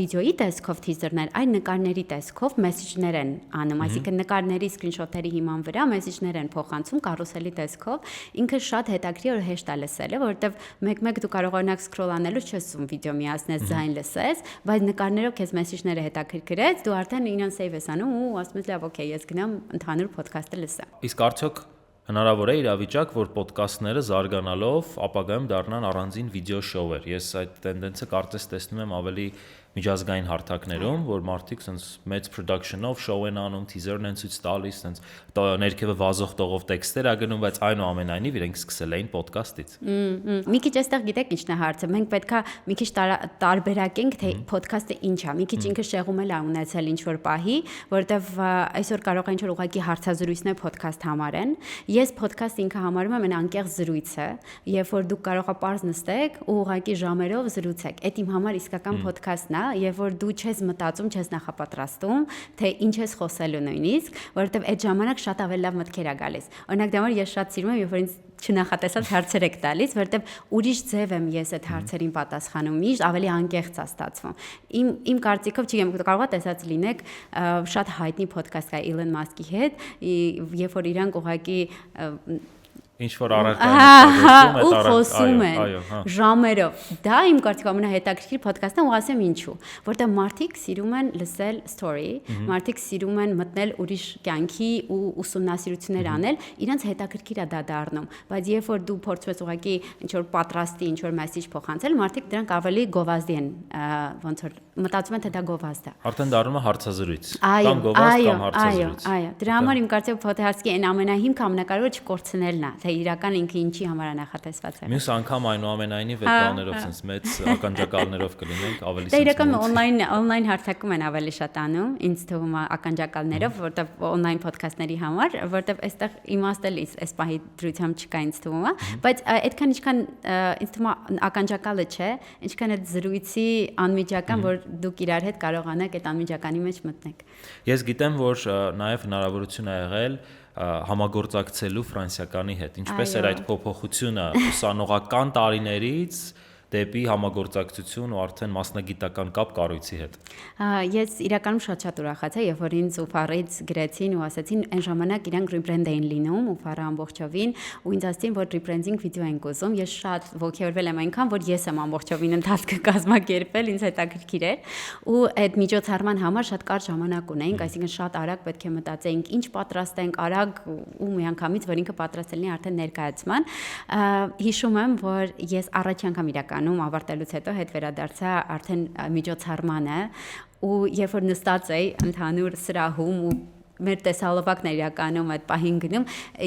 վիդեոյի տեսքով թիզերներ, այլ նկարների տեսքով մեսեջներ են անում, այսինքն նկարների սկրինշոթերի հիման վրա մեսեջներ են փոխանցում կարուսելի տեսքով, ինքը շատ հետաքրքիր ու հեշտ է լսելը, որովհետև մեկ-մեկ դու կարող օրինակ սկրոլ անելու չես ուզում վիդեո միացնես, ձայն լսես, բայց նկարներով քեզ մեսիջները հետաքրքրեց, դու արդեն իրան սեյվ ես անում ու ասում ես լավ, օքեյ, ես գնամ ընդհանուր ոդքասթը լսեմ։ Իսկ արդյոք հնարավոր է իրավիճակ, որ ոդքասթները զարգանալով ապագայում դառնան առանձին վիդեո շոուեր։ Ես այդ տենդենսը կարծես տեսնում եմ ավելի միջազգային հարթակներում, որ մարդիկ sense մեծ production-ով շոու են անում, teaser-ն են ցույց տալիս, sense ներքևը վազող տողով տեքստեր ա գնում, բայց այնուամենայնիվ իրենք սկսել էին ոդքասթից։ Մի քիչ այստեղ գիտեք ինչն է հարցը։ Մենք պետքա մի քիչ տարբերակենք, թե ոդքասթը ինչ է։ Մի քիչ ինքը շեղում էլ ա ունեցել ինչ որ պահի, որովհետև այսօր կարող է ինչ որ ուղղակի հարցազրույցներ ոդքասթ համարեն։ Ես ոդքասթ ինքը համարում եմ անկեղծ զրույցը, երբ որ դուք կարող ա պարզ նստեք ու ուղղակի ժամերով զրուցեք։ Այդ իմ համար իսկական ոդքասթն է, երբ որ դու չես մտածում, չես նախապատրաստում, թե ինչ ես խոսելու նույնիսկ, որովհետև այդ ժամանակ շատ ավելի լավ մտքեր ա գալիս։ Օրինակ դամար ես շատ սիրում եմ, երբ որ ինձ չնախատեսած հարցեր եք տալիս, որովհետև ուրիշ ձև եմ ես այդ հարցերին պատասխանում, միշտ ավելի անկեղծ է ստացվում։ Իմ կարծիքով չգիտեմ, կարող է տեսած լինեք, շատ հայտնի ոդքասթ կա Իլոն Մասկի հետ, երբ որ իրանք ուղղակի ինչ որ առարկայում ու խոսում են ժամերով։ Դա իմ կարծիքով ամենահետաքրքիր ոդքասթն է, ու ասեմ ինչու, որտեղ մարդիկ սիրում են լսել story, մարդիկ սիրում են մտնել ուրիշ կյանքի ու ուսումնասիրություններ անել, իրենց հետաքրքիր է դա դառնում, բայց երբ որ դու փորձում ես ուղղակի ինչ որ պատրաստի, ինչ որ մեսեջ փոխանցել, մարդիկ դրանք ավելի գովազդի են, ոնց որ մտածում են թե դա գովազդ է։ Արդեն դառնում է հարցազրույց կամ գովազդ կամ հարցազրույց։ Այո, դրա համար իմ կարծիքով փոթեհարցկի այն ամենահիմք ամենակարևորը չկորցնելն է, թե իրական ինքը ինչի համար է նախատեսված եղել։ Մյուս անգամ այնուամենայնիվ այդ բաներով sense մեծ ականջակալներով կլինենք, ավելի sense։ Դա իրական on-line հարթակում են ավելի շատ անում, ինձ թվում է ականջակալներով, որտեղ on-line ոդքասթների համար, որտեղ այստեղ իմաստել այս պահի դրությամբ չկա ինձ թվում է, բայց այդքան ինչքան ինձ թվում է ականջակալը չէ, ինչքան այդ զրույցի անմիջական, որ դուք իրար հետ կարողանաք այդ անմիջականի մեջ մտնեք։ Ես գիտեմ, որ նաև հնարավորություն ա եղել համագործակցելու ֆրանսիականի հետ։ Ինչպես էր այդ փոփոխությունը ուսանողական տարիներից դեպի համագործակցություն ու արդեն մասնագիտական կապ կառույցի հետ։ Ես իրականում շատ ուրախացա, երբ որ ինձ Ուֆարից գրեցին ու ասացին, այն ժամանակ իրանք ռիբրենդ էին լինում, Ուֆարը ամբողջովին, ու ինձ ասացին, որ ռիբրենդինգ վիդեո են ուզում։ Ես շատ ողջորվել եմ այնքան, որ ես եմ ամբողջովին ընթացքը կազմակերպել, ինձ հետաքրքիր էր, ու այդ միջոցառման համար շատ կարճ ժամանակ ունեինք, այսինքն շատ արագ պետք է մտածեինք, ինչ պատրաստենք, արագ ու միանգամից, որ ինքը պատրաստել լինի արդեն ներկայացման։ Հիշում եմ, որ ես առաջի անգամ իրականում ավարտելուց հետո հետ վերադարձա արդեն միջոցառմանը ու երբ որ նստած էի ընդհանուր սրահում ու մեր տեսալովակն է իրականում այդ պահին գնում,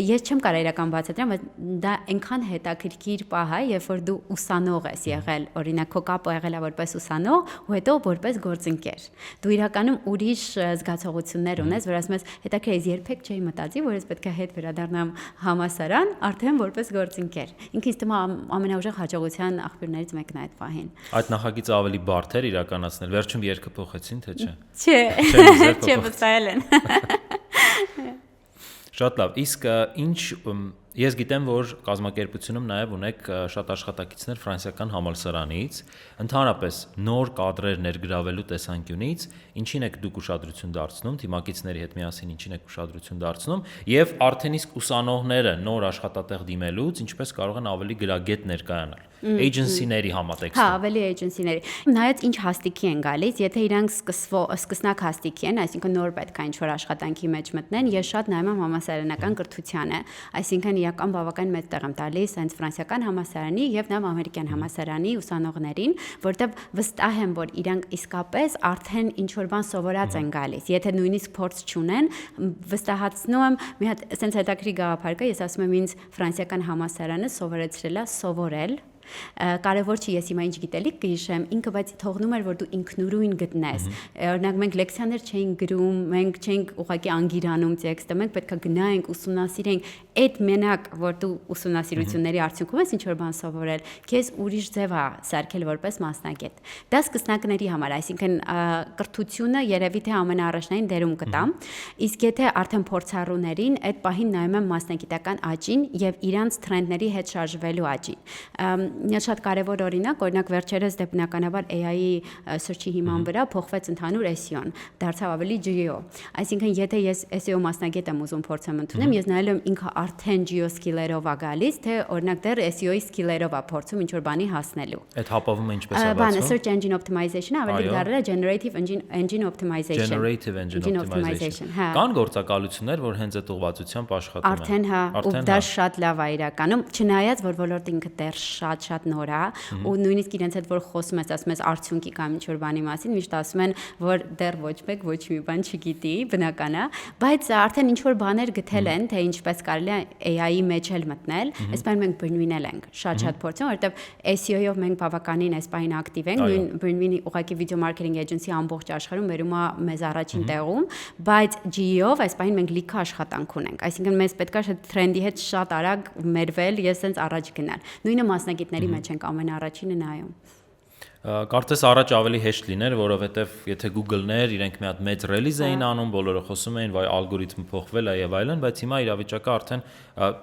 ես չեմ կարող իրական բացատրեմ, բայց դա այնքան հետաքրքիր պահ է, երբ որ դու ուսանող ես եղել, օրինակ քո կապը եղել է որպես ուսանող ու հետո որպես գործընկեր։ Դու իրականում ուրիշ զգացողություններ ունես, որ ասում ես, հետաքրքիր է, երբեք չէի մտածի, որ ես պետք է հետ վերադառնամ համասարան, արդեն որպես գործընկեր։ Ինքը ինձ թվում է ամենաուժեղ հաջողության աղբյուրներից մեկն է այդ պահին։ Այդ նախագիծը ավելի բարդ էր իրականացնել, վերջում երգը փոխեցին, թե չէ։ Չէ, վստահել են։ Շատ լավ, իսկ ինչ ես գիտեմ, որ կազմակերպությունում նաև ունեք շատ աշխատակիցներ ֆրանսիական համալսարանից, ընդհանրապես նոր կադրեր ներգրավելու տեսանկյունից, ինչին եք դուք ուշադրություն դարձնում, թիմակիցների հետ միասին ինչին եք ուշադրություն դարձնում, եւ արդեն իսկ ուսանողները նոր աշխատատեղ դիմելուց ինչպես կարող են ավելի գրագետ ներկայանալ։ Agency-ների համատեքստը։ Հա, ավելի agency-ների։ Նայած ինչ հաստիքի են գալիս, եթե իրանք սկսնակ հաստիքի են, այսինքն նոր պետք է ինչ-որ աշխատանքի մեջ մտնեն, ես շատ նայում եմ համասարանական կրթությանը, այսինքն իրական բավական մեծ տեղ եմ տալիս հենց ֆրանսիական համասարանի եւ նաեւ ամերիկյան համասարանի ուսանողներին, որտեղ վստահ եմ, որ իրանք իսկապես արդեն ինչ-որ բան սովորած են գալիս։ Եթե նույնիսկ փորձ չունեն, վստահացնում եմ, մի հատ ասենց հետաքրքիր գաղափար կա, ես ասում եմ ինձ ֆրանսիական համասարանը սովորեցրել է սովորել Կարևոր չի ես հիմա ինչ գիտելիք կհիշեմ, ինքը բայց թողնում էր, որ դու ինքնուրույն գտնես։ Օրինակ մենք լեկցիաներ չէինք գրում, մենք չէինք ուղղակի անգիրանում տեքստը, մենք պետք է գնայինք, ուսումնասիրենք, այդ մենակ, որ դու ուսումնասիրությունների արդյունքում ես ինչ-որ բան սովորել, քեզ ուրիշ ձև է սարքել որպես մասնագետ։ Դա սկսնակների համար, այսինքն կրթությունը երևի թե ամենաառաջնային դերում կտա, իսկ եթե արդեն փորձառուներին այդ պահին նայում եմ մասնագիտական աճին եւ իրանց թրենդների հետ շարժվելու աճին։ շատ կարևոր օրինակ վերջերս դե բնականաբար AI-ի search-ի հիման վրա փոխվեց ընդհանուր SEO-ն, դարձավ ավելի GEO։ Այսինքն եթե ես SEO մասնագետ եմ ուզում փորձեմ ընդունել, ես նայել եմ ինքը արդեն GEO skill-երով է գալիս, թե օրինակ դեռ SEO-ի skill-երով է փորձում ինչ որ բանի հասնելու։ Այդ հապավումը ինչպես է Բանը բացվում։ search engine optimization-ը ավելի դառել է generative engine optimization։ Generative engine optimization։ Կան գործակալություններ, որ հենց այդ ուղղվածությամբ աշխատում են։ Արդեն հա, ու դա շատ լավ է իրականում, չնայած որ ոլորտը ինքը դեռ շատ նոր է, ու նույնիսկ իրենց հետ որ խոսում ես, ասում ես արդյունքի կամ ինչ որ բանի մասին, միշտ ասում են, որ դեռ ոչ մեկ ոչ մի բան չգիտի, բնական է, բայց արդեն ինչ որ բաներ գտել են, թե ինչպես կարելի է AI-ի մեջ էլ մտնել, այս բանը մենք բրնվինել ենք, շատ փորձում, որովհետև SEO-ով մենք բավականին այս բանը ակտիվ ենք, նույն բրնվինի ուղղակի video marketing agency ամբողջ աշխարհում վերում է մեզ առաջին տեղում, բայց GEO-ով այս բանը մենք լիքը աշխատանք ունենք, այսինքն մեզ պետք է թրենդի հետ շատ արագ մերվել, ես sense առաջ գնալ։ Նույնը մասնագետների մեջ ենք ամենաառաջինը նայում։ Կարծես առաջ ավելի հեշտ լիներ, որովհետև եթե Google-ներ իրենք մի հատ մեծ ռելիզ էին անում, բոլորը խոսում էին, վայ ալգորիթմը փոխվել է եւ այլն, բայց հիմա իրավիճակը արդեն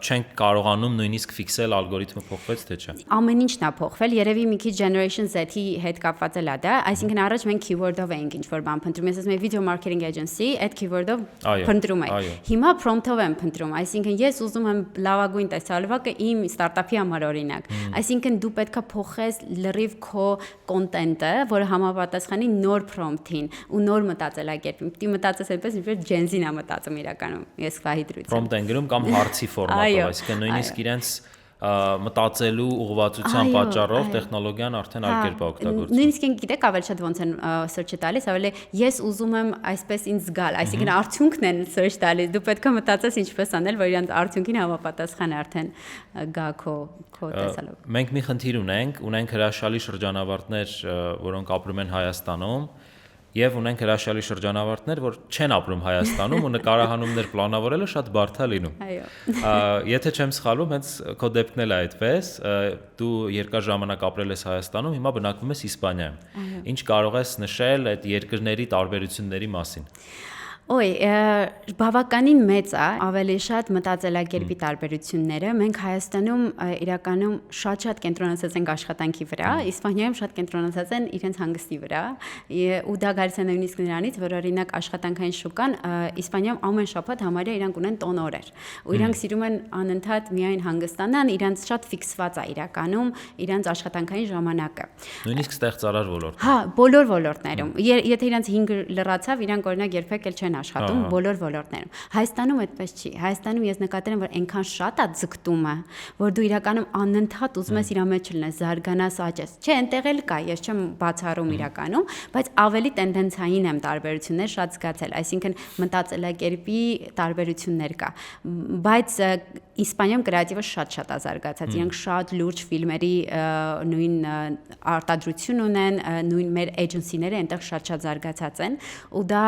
չենք կարողանում նույնիսկ ֆիքսել ալգորիթմը փոխվեց թե չէ։ Ամեն ինչն է փոխվել, երևի մի քիչ Generation Z-ի հետ կապված է դա, այսինքն առաջ մենք keyword-ով էինք ինչ-որ բան փնտրում, ես ասում եմ video marketing agency, այդ keyword-ով փնտրում եք։ Հիմա prompt-ով եմ փնտրում, այսինքն ես ուզում եմ լավագույն տեսալվակը իմ ստարտափի համար օրինակ։ Այսինքն դու պետքա փոխես լրիվ քո կոնտենտը, որը համապատասխանի նոր prompt-ին ու նոր մտածելակերպին։ Պիտի մտածես այնպես, ինչպես Gen Z-ն է մտածում իրականում։ Ես քահի դրույթ։ Prompt են գրում կամ հարցի ֆորմատով, այսինքն նույնիսկ իրենց մտածելու ուղղվածության պատճառով տեխնոլոգիան արդեն այլ կերպ է օգտագործվում։ Նույնիսկ գիտեք ավելի շատ ոնց են search-ը տալիս, ավելի ես ուզում եմ այսպես ինձ զգալ, այսինքն արդյունքն են search տալիս, դու պետք է մտածես ինչպես անել, որ իրանց արդյունքին համապատասխան արդեն գա քո տեսալով։ Մենք մի խնդիր ունենք հրաշալի շրջանավարտներ, որոնք ապրում են Հայաստանում, եւ ունենք հրաշալի շրջանավարտներ, որ չեն ապրում Հայաստանում ու նկարահանումներ պլանավորելը շատ բարդ է լինում։ Այո։ Եթե չեմ սխալվում, հենց քո դեպքն էլ է այդպես, դու երկար ժամանակ ապրել ես Հայաստանում, հիմա բնակվում ես Իսպանիայում։ Ինչ կարող ես նշել այդ երկրների տարբերությունների մասին։ Բավականին մեծ է, ավելի շատ մտածելակերպի տարբերությունները։ Մենք Հայաստանում իրականում շատ կենտրոնացած ենք աշխատանքի վրա, Իսպանիայում շատ կենտրոնացած են իրենց հանգստի վրա, ու դա գալիս է նույնիսկ նրանից, որ օրինակ աշխատանքային շուկան Իսպանիայում ամեն շաբաթ համարյա իրանք ունեն տոն օրեր, ու իրանք սիրում են անընդհատ միայն հանգստանան, իրանք շատ ֆիքսված է իրականում իրանք աշխատանքային ժամանակը։ Նույնիսկ ստեղծարար ոլորտ։ Հա, բոլոր ոլորտներում։ Եթե իրանք 5 լրացավ, իրանք օրինակ երբեք էլ չեն աշխատում բոլոր ոլորտներում։ Հայաստանում այդպես չի։ Հայաստանում ես նկատել եմ, որ այնքան շատ է ձգտումը, որ դու իրականում անընդհատ ուզում ես իր մեջ լինես, զարգանաս, աճես։ Չէ, այնտեղ էլ կա, ես չեմ բացառում իրականում, բայց ավելի տենդենցիային եմ տարբերություններ շատ զգացել, այսինքն մտածելակերպի տարբերություններ կա։ Բայց Իսպանիայում կրեատիվը շատ է զարգացած։ Իրանք շատ լուրջ ֆիլմերի նույն արտադրություն ունեն, նույն մեր էջենսիները այնտեղ շատ զարգացած են, ու դա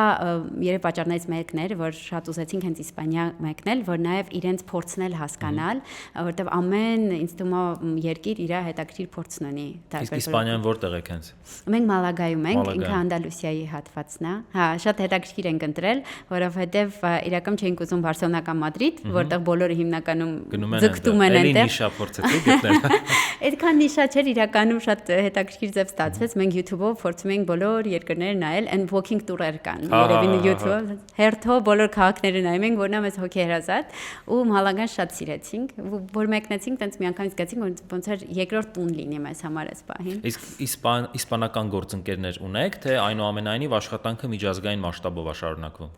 երբ պատճառներից մեկն էր, որ շատ ուզեցինք հենց Իսպանիա մեկնել, որ նաև իրենց փորձն էլ հասկանալ, որովհետև ամեն ինձ թվում է երկիր իր հետաքրքիր փորձն ունի։ Իսկ Իսպանիան որտեղ եք հենց։ Մենք Մալագայում ենք, ինքը Անդալուսիայի հատվածն է։ Հա, շատ հետաքրքիր ենք ընտրել, որովհետև իրական չէինք ուզում Բարսելոնա կամ Մադրիդ, որտեղ բոլորը հիմնականում ձգտում են այնտեղ։ Նիշա փորձեցիք գտնել։ Այդքան նիշա չէր, իրականում շատ հետաքրքիր ձև ստացվեց։ Մենք YouTube-ով փորձում ենք բոլոր երկրները նայել, and walking tour-եր կան։ Երևի YouTube հերթով բոլոր քաղաքները նայում ենք, որն է մեզ հոգեհրազատ, ու Մալագան շատ սիրեցինք, որ մեկնեցինք, տենց միանգամից զգացինք, որ ոնց էր երկրորդ տուն լինի մեզ համար այս պահին։ Իսկ իսպանական գործընկերներ ունեք, թե այնուամենայնիվ աշխատանքը միջազգային մասշտաբով է շարունակվում։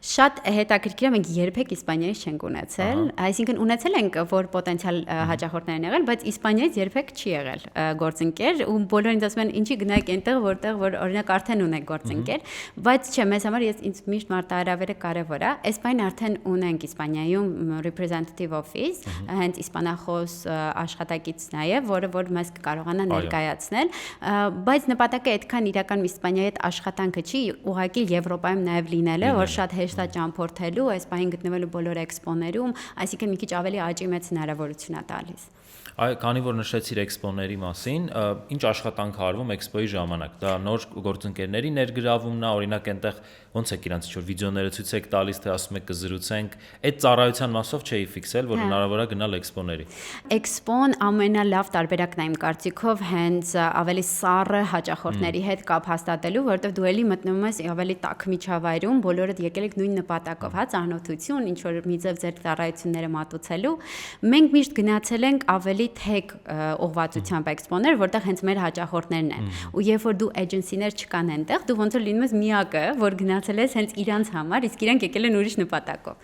Շատ հետաքրքիր է, մենք երբեք Իսպանիայից չենք ունեցել, այսինքն ունեցել ենք, որ պոտենցիալ հաճախորդներ են եղել, բայց Իսպանիայից երբեք չի եղել գործընկեր, ու բոլորին ասում են ինչի գնաք այնտեղ, որտեղ որ օրինակ արդեն ունեք գործընկեր, բայց չէ, մեզ համար ինձ միշտ մարտահրավերը կարևոր է։ Այս բանը արդեն ունենք Իսպանիայում representative office, հենց իսպանախոս աշխատակիցն է, որ մեզ կարողանա ներկայացնել, բայց նպատակը այդքան իրական Իսպանիայի հետ աշխատանքը չի, ուղղակի Եվրոպայում նաև լինելը, որ շատ հեշտ է ճամփորդելու, այս բանին գտնվելու բոլոր էքսպոներում, այսինքն մի քիչ ավելի աճի մեծ հնարավորություն է տալիս։ Քանի որ նշեցիր էքսպոների մասին, ինչ աշխատանք արվում էքսպոյի ժամանակ։ Դա նոր գործընկերների ներգրավումն է, օրինակ այնտեղ ոնց եք իրանց ինչ-որ վիդեոները ցույց եք տալիս, թե ասում եք կզրուցենք, այդ ծառայության մասով չէի ֆիքսել, որ հնարավոր է գնալ էքսպոների։ Էքսպոն ամենալավ տարբերակն է իմ կարծիքով հենց ավելի սառը հաճախորդների հետ կապ հաստատելու, որովհետև դու էլի մտնում ես ավելի տաք միջավայրում, բոլորդ եկել եք նույն նպատակով, հա, ծանոթություն, ինչ որ մի ձև ձեր ծառայությունները մատուցելու։ Մենք միշտ գնացել ենք ավելի թեք ուղղվածությամբ էքսպոներ, որտեղ հենց մեր հաճախորդներն են։ Ու երբ որ դու էջենսիներ չկան այնտեղ, դու ոնց որ լինում ես միակը, որ գնացել ես հենց իրանց համար, իսկ իրանք եկել են ուրիշ նպատակով։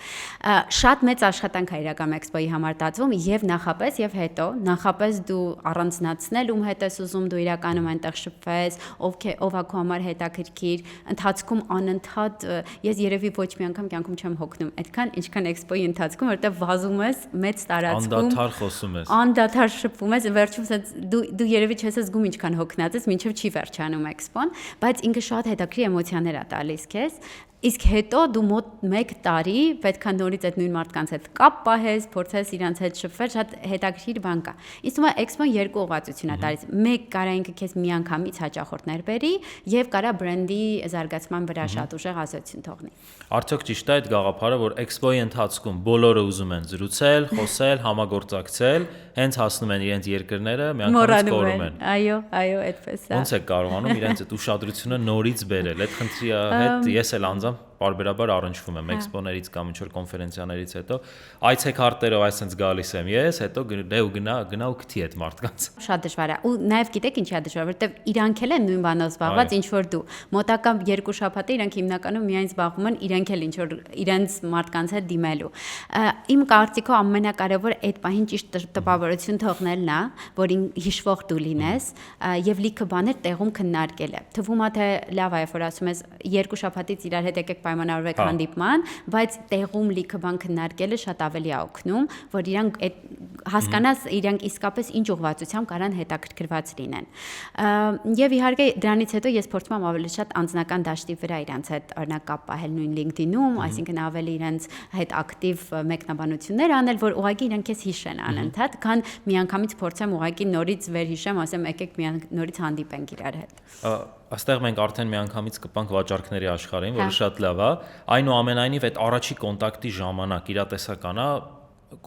Շատ մեծ աշխատանք է իրական էքսպոյի համար տածվում եւ նախապես եւ հետո, նախապես դու առանձնացնել ում հետ ես ուզում դու իրականում այնտեղ շփվես, ով է քո համար հետաքրքիր, ընթացքում անընդհատ ես երևի ոչ մի անգամ կյանքում չեմ հոգնում այդքան, ինչքան էքսպոյի ընթացքում, որտեղ վազում ես մեծ տարածքում, անդադար խոսում ես։ Անդադար շփվում ես, վերջում դու երևի չես զգում ինչքան հոգնած ես, մինչև չի վերջանում էքսպոն, բայց ինքը շատ հետաքրքիր էմոցիաներ է տալիս քեզ։ Իսկ հետո դու մոտ 1 տարի պետքա նորից այդ նույն մարդկանց հետ կապ պահես, փորձես իրանց հետ շփվել, շատ հետաքրքիր բան կա։ Իսկ ո՞ւմ է էքսպոն երկու ուղղվածություն է տալիս։ Մեկ կարա ինքը քեզ միանգամից հաճախորդներ բերի եւ կարա բրենդի զարգացման վրա շատ ուժեղ ազդեցություն թողնի։ Արդյոք ճիշտ է այդ գաղափարը, որ էքսպոյի ընթացքում բոլորը ուզում են զրուցել, խոսել, համագործակցել, հենց հասնում են իրենց երկրները, միանգամից կորում են։ Այո, այդպես է։ Ոնց է կարողանում իրենց այդ ուշադրությունը նորից բերել։ Այդ խնդրի հետ ես էլ անձամբ բարբերաբար առնչվում եմ էքսպոներից կամ ինչ-որ կոնֆերենցիաներից հետո այցեքարտերով այսպես գալիս եմ ես, հետո գնա ու գտի այդ մարդկանց։ Շատ դժվար է։ Ու նաև գիտեք ինչի է դժվար, որովհետև իրանք էլ են նույն բանով զբաղված, ինչ որ դու։ Մոտակա 2 շաբաթը իրանք հիմնականում միայն զբաղվում են իրանք էլ ինչ որ իրենց մարդկանց հետ դիմելու։ Իմ կարծիքով ամենակարևորը այդ պահին ճիշտ տպավորություն թողնելն է, որին հիշվող դու լինես եւ լիքը բաներ տեղում քննարկելը։ Թվում է թե լավ է, որ ասում ես 2 շաբաթից իրար հետ եկեք պայմանավորվեք հանդիպման, բայց տեղում լիքը բան քննարկելը շատ ավելի է օգնում, որ իրանք հասկանաս իրանք իսկապես ինչ ուղղվածությամբ կարան հետաքրքրված լինեն։ Եվ իհարկե դրանից հետո ես փորձում եմ ավելի շատ անձնական դաշտի վրա իրանց հետ օրինակ կապ պահել նույն LinkedIn-ում, այսինքն ավելի իրանց հետ ակտիվ մեկնաբանություններ անել, որ ուղղակի իրանք ես հիշեն անընդհատ, քան միանգամից փորձեմ ուղղակի նորից վերհիշեմ, ասեմ եկեք նորից հանդիպենք իրար հետ։ Աստեղ մենք արդեն միանգամից կպանք վաճառքների աշխարհին, որը շատ լավ է։ Այնուամենայնիվ այդ առաջի կոնտակտի ժամանակ իրատեսական է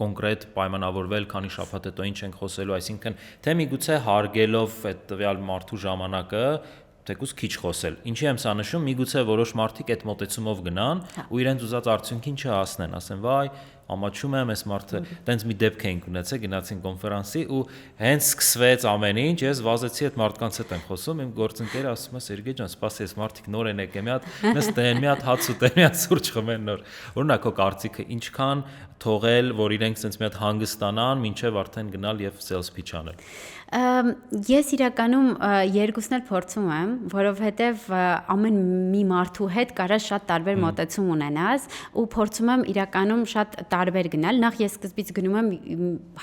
կոնկրետ պայմանավորվել, քանի շաբաթ հետո ինչ ենք խոսելու, այսինքն թե միգուցե հարգելով այդ տվյալ մարդու ժամանակը թեկուզ քիչ խոսել։ Ինչի եմ սա նշում, միգուցե որոշ մարդիկ այդ մոտեցումով գնան ու իրենց ուզած արդյունքին չհասնեն, ասեն վայ, ամաչում եմ, այս մարդը, տենց մի դեպք էինք ունեցել, գնացին կոնֆերանսի ու հենց սկսվեց ամեն ինչ, ես վազեցի այդ մարդկանց հետ եմ խոսում, իմ գործընկերը ասում է Սերգեյ ջան, սպասի, այս մարդիկ նոր են եկել, մի հատ նստեն, մի հատ հաց ուտեն, մի հատ սուրճ խմեն նոր։ Որն է քո կարծիքը, ինչքան թողել, որ իրենք sense մի հատ հանգստանան, մինչև արդեն գնալ եւ sales pitch անել։ Ես իրականում երկուսն էլ փորձում եմ, որովհետև ամեն մի մարդու հետ կարա շատ տարբեր մոտեցում ունենաս ու փորձում եմ իրականում շատ տարբեր գնալ։ Նախ ես սկզբից գնում եմ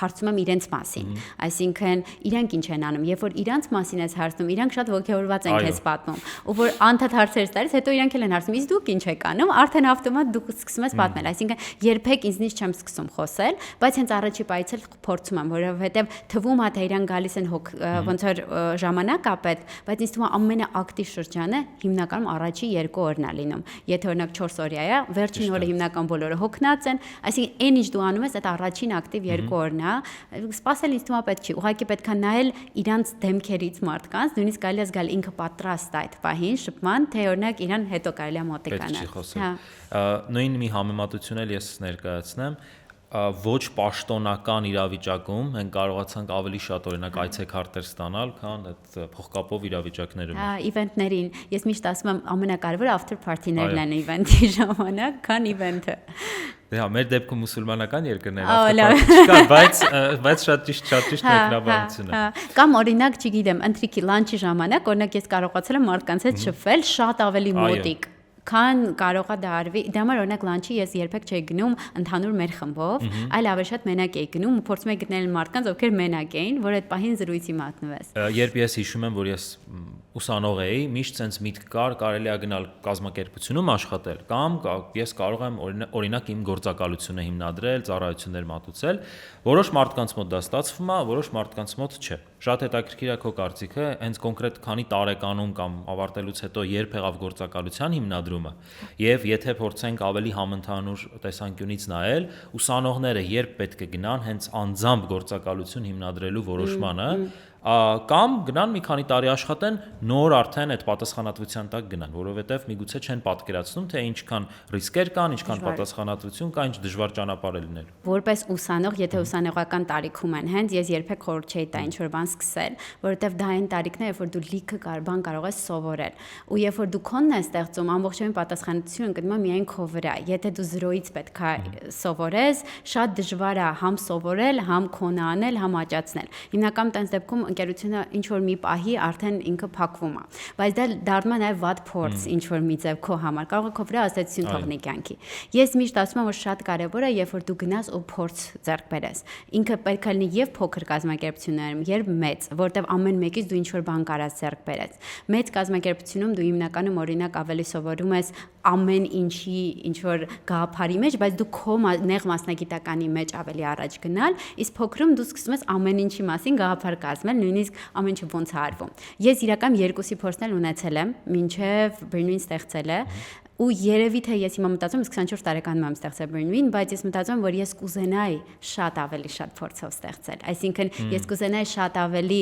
հարցում եմ իրենց մասին, այսինքն իրանք ինչ են անում, երբ որ իրանց մասին ես հարցնում, իրանք շատ ողջավորված են քեզ պատմում, ու որ անդադ հարցեր տալիս, հետո իրանք էլ են հարցնում, իսկ դուք ինչ եք անում, արդեն ավտոմատ դուք սկսում ես պատմել, այսինքն երբեք ինձնից չեմ սկսում խոսել, բայց հենց առաջի պայից էլ փորձում եմ, որովհետև թվում է թե իրանք գալիս են ոնց որ ժամանակ ապետ, բայց ինձ թվում է ամենաակտիվ շրջանը հիմնականում առաջի 2 օրն է լինում։ Եթե օրինակ 4 օրյա է, վերջին օրը հիմնական բոլորը հոգնած են, այսինքն այն ինչ դու անում ես, այդ առաջին ակտիվ 2 օրն է, սպասել ինձ թվում է պետք չի, ուղղակի պետք է նայել իրանց դեմքերից մարդկանց, նույնիսկ կարելի է զգալ ինքը պատրաստ է այդ պահին շփման, թե օրինակ իրան հետո կարելի է մոտիկանալ։ Նույն մի համեմատություն էլ ես ներկայացնեմ, ոչ պաշտոնական իրավիճակում մենք կարողացանք ավելի շատ օրինակ այցեքարտեր ստանալ, քան այդ փոխկապով իրավիճակներում։ Իվենտներին, ես միշտ ասում եմ ամենակարևորը after party-ներն են իվենտի ժամանակ, քան իվենտը։ Դե մեր դեպքում մուսուլմանական երկրներն չկա, բայց շատ ճիշտ մեկնաբանություն է։ Կամ օրինակ, չգիտեմ, ընթրիքի լանչի ժամանակ, օրինակ ես կարողացել եմ մարդկանց հետ շփվել շատ ավելի մոտիկ, քան կարող է դա արվի։ Դրա համար օրինակ լանչի ես երբեք չէի գնում ընդհանուր մեր խմբով, այլ ավելի շատ մենակ էի գնում ու փորձում էի գտնել մարդկանց, ովքեր մենակ էին, որ այդ պահին զրույցի մատնվես։ Երբ ես հիշում եմ, որ ես ուսանող էի, միշտ sense միտք կար, կարելի է գնալ կազմակերպությունում աշխատել կամ ես կարող եմ օրինակ իմ գործակալությունը հիմնադրել, ծառայություններ մատուցել, որոշ մարդկանց մոտ դա ստացվում է, որոշ մարդկանց մոտ չէ։ Շատ հետաքրքիր է քո կարծիքը, հենց կոնկրետ քանի տարեկանում կամ ավարտելուց հետո երբ եղավ գործակալության հիմնադրումը, եւ եթե փորձենք ավելի համընդհանուր տեսանկյունից նայել, ուսանողները երբ պետք է գնան հենց անձամբ գործակալություն հիմնադրելու որոշմանը, կամ գնան մի քանի տարի աշխատեն, նոր արդեն այդ պատասխանատվության տակ գնան, որովհետև միգուցե չեն պատկերացնում, թե ինչքան ռիսկեր կան, ինչքան պատասխանատվություն կա, ինչ դժվար ճանապարհ է լինել։ Որպես ուսանող, եթե ուսանողական տարիքում են, հենց ես երբեք խորհուրդ չէի տա ինչ-որ բան սկսել, որովհետև դա այն տարիքն է, երբ որ դու լիքը բան կարող ես սովորել։ Ու երբ որ դու քոնն ես ստեղծում, ամբողջովին պատասխանատվությունը ընկնում է միայն քո վրա։ Եթե դու զրոյից պետք է սովորես, շատ դժվար է համ սովորել, համ քոնը անել, համ աճացնել։ Հիմնական տենց դեպքում ընկերությունը ինչ որ մի պահի արդեն ինքը փակվում է, բայց դա դառնում է նաև վատ փորձ ինչ որ մի ձև քո համար, կարող է քո վրա ազդեցություն թողնի կյանքի։ Ես միշտ ասում եմ, որ շատ կարևոր է, երբ որ դու գնաս ու փորձ ձեռք բերես։ Ինքը պետք է լինի եւ փոքր կազմակերպություններում, եւ մեծ, որտեվ ամեն մեկից դու ինչ որ բան կարաս ձեռք բերես։ Մեծ կազմակերպությունում դու հիմնականում օրինակ ավելի սովորում ես ամեն ինչի ինչ որ գաղափարի մեջ, բայց դու քո նեղ մասնագիտականի մեջ ավելի առաջ գնալ, իսկ փոքրում դու սկսում ես ամեն ինչի մասին գաղափար կազմել, նույնիսկ ամեն ինչ ոնց է արվում։ Ես իրական երկուսի փորձն էլ ունեցել եմ, մինչև Բրնվին ստեղծել է, ու երևի թե ես հիմա մտածում եմ 24 տարեկանում եմ ստեղծել Բրնվին, բայց ես մտածում եմ, որ ես կուզենայի շատ ավելի շատ փորձով ստեղծել։ Այսինքն ես կուզենայի շատ ավելի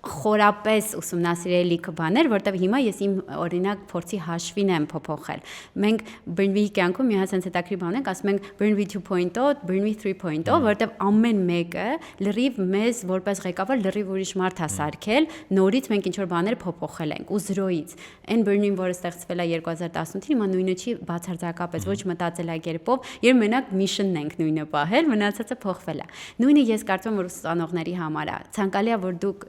խորապես ուսումնասիրել լիքը բաներ, որտեղ հիմա ես իմ օրինակ փորձի հաշվին եմ փոփոխել։ Մենք Բրնվի կյանքում մի հատ sense հետաքրքիր բան ենք, ասում ենք Բրնվի 2.0, Բրնվի 3.0, որտեղ ամեն մեկը լրիվ մեզ որպես ղեկավար լրիվ ուրիշ մարդ է սարքել, նորից մենք ինչ որ բաներ փոփոխել ենք ու զրոյից։ Այն Բրնվին, որը ստեղծվել է 2018-ին, հիմա նույնը չի բացարձակապես ոչ մտածելակերպով, երբ մենակ միշնն ենք նույնը պահել, մնացածը փոխվել է։ Նույնը ես կարծում եմ, որ ուսանողների համար է։ Ցանկալի է, որ դուք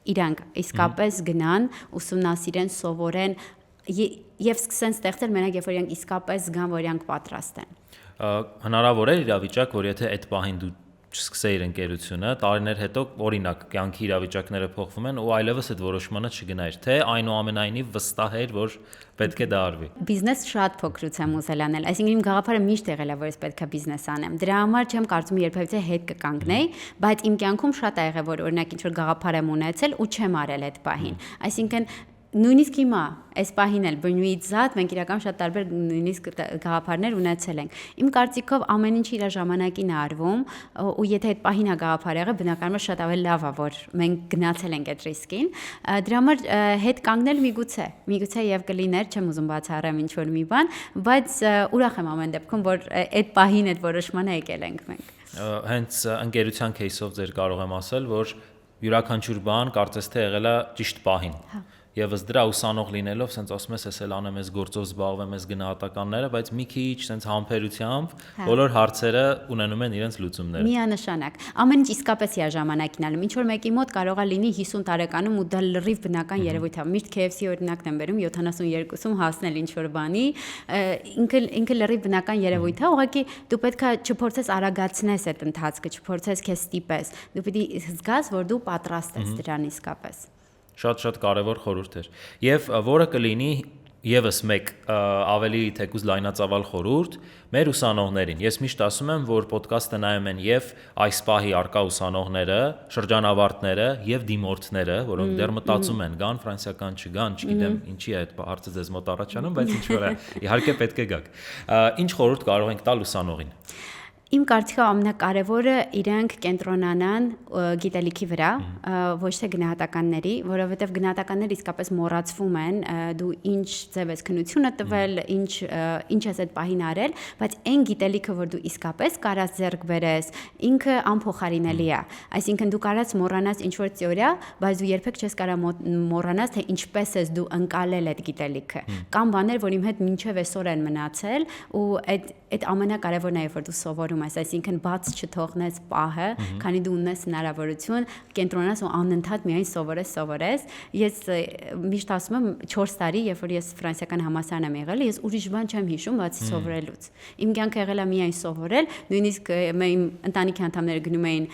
իրանք իսկապես գնան, ուսումնասիրեն, սովորեն եւ սկսեն ստեղծել մենակ երբ որ իրանք իսկապես զգան, որ իրանք պատրաստ են։ Հնարավոր է իրավիճակ, որ եթե այդ պահին դու չսկսեիր ընկերությունը, տարիներ հետո օրինակ կյանքի իրավիճակները փոխվում են ու այլևս այդ որոշմանը չգնայր, թե այնուամենայնիվ վստահ էր, որ պետք է դա արվի։ Բիզնես շատ փոքրուց եմ ուզել անել, այսինքն իմ գաղափարը միշտ եղել է, որ ես պետք է բիզնես անեմ։ Դրա համար չեմ կարծում երբևէ հետ կկանգնեի, բայց իմ կյանքում շատ ա եղել, որ օրինակ ինչ որ գաղափար եմ ունեցել ու չեմ արել այդ պահին։ Այսինքն նույնիսկ հիմա այս պահին էլ Բրնվիից զատ մենք իրական շատ տարբեր նույնիսկ գաղափարներ ունեցել ենք։ Իմ կարծիքով ամեն ինչ իր ժամանակին է արվում ու եթե այդ պահին է գաղափար եղել, բնականաբար շատ ավելի լավ է, որ մենք գնացել ենք այդ ռիսկին։ Դրա համար հետ կանգնել միգուցե եւ կլիներ, չեմ ուզում բացառեմ ինչ որ մի բան, բայց ուրախ եմ ամեն դեպքում, որ այդ պահին այդ որոշմանը եկել ենք մենք։ Հենց ընկերության кейսով ձեր կարող եմ ասել, որ յուրաքանչյուր բան կարծես թե եղել է ճիշտ պահին։ Եվ ըստ դրա ուսանող լինելով, սենց ասում ես, ես էլ անեմ այս գործով զբաղվեմ, այս գնահատականները, բայց մի քիչ սենց համբերությամբ բոլոր հարցերը ունենում են իրենց լուծումները։ Միանշանակ։ Ամեն ինչ իսկապես իր ժամանակին ալում։ Ինչ որ մեկի մոտ կարող է լինի 50 տարեկանում ու դա լրիվ բնական երևույթ է։ Միշտ KFC օրինակն եմ բերում 72-ում հասնել ինչ որ բանի, ինքը լրիվ բնական երևույթ է, ուղղակի դու պետք է չփորձես արագացնես այդ ընթացքը, չփորձես քեզ ստիպես։ Դու պիտի զգաս, որ դու պատրաստ ես դրան իսկապես։ Շատ կարևոր խորհուրդ էր։ Եվ որը կլինի եւս մեկ ավելի թեկուզ լայնածավալ խորհուրդ մեր ուսանողներին։ Ես միշտ ասում եմ, որ ոդկասթը նայում են եւ այս պահի արկա ուսանողները, շրջանավարտները եւ դիմորդները, որոնք դեռ մտածում են, գան ֆրանսիական չգան, չգիտեմ ինչի է այդ հարցը ձեզ մոտ առաջանում, բայց ինչ որ է, իհարկե պետք է գաք։ Ինչ խորհուրդ կարող ենք տալ ուսանողին։ Իմ կարծիքով ամենակարևորը իրենք կենտրոնանան գիտելիքի վրա, ոչ թե գնահատականների, որովհետև գնահատականները իսկապես մոռացվում են, դու ինչ ձև ես քննությունը տվել, ինչ ես այդ պահին արել, բայց այն գիտելիքը, որ դու իսկապես կարաս ձեռք բերես, ինքը անփոխարինելի է։ Այսինքն դու կարաս մոռանաս ինչ-որ թեորիա, բայց դու երբեք չես կարա մոռանաս, թե ինչպես ես դու ընկալել այդ գիտելիքը։ Կամ բաներ, որ իմ հետ մինչև այսօր են մնացել ու այդ այդ ամենակարևորն է, երբ որ դու սովորում ես, այսինքն բաց չթողնես պահը, քանի դու ունես հնարավորություն կենտրոնանաս ու անընդհատ միայն սովորես։ Ես միշտ ասում եմ 4 տարի, երբ որ ես ֆրանսիական համալսարան եմ եղել, ես ուրիշ բան չեմ հիշում, բացի սովորելուց։ Իմ կյանքը եղել է միայն սովորել, նույնիսկ իմ ընտանիքի անդամները գնում էին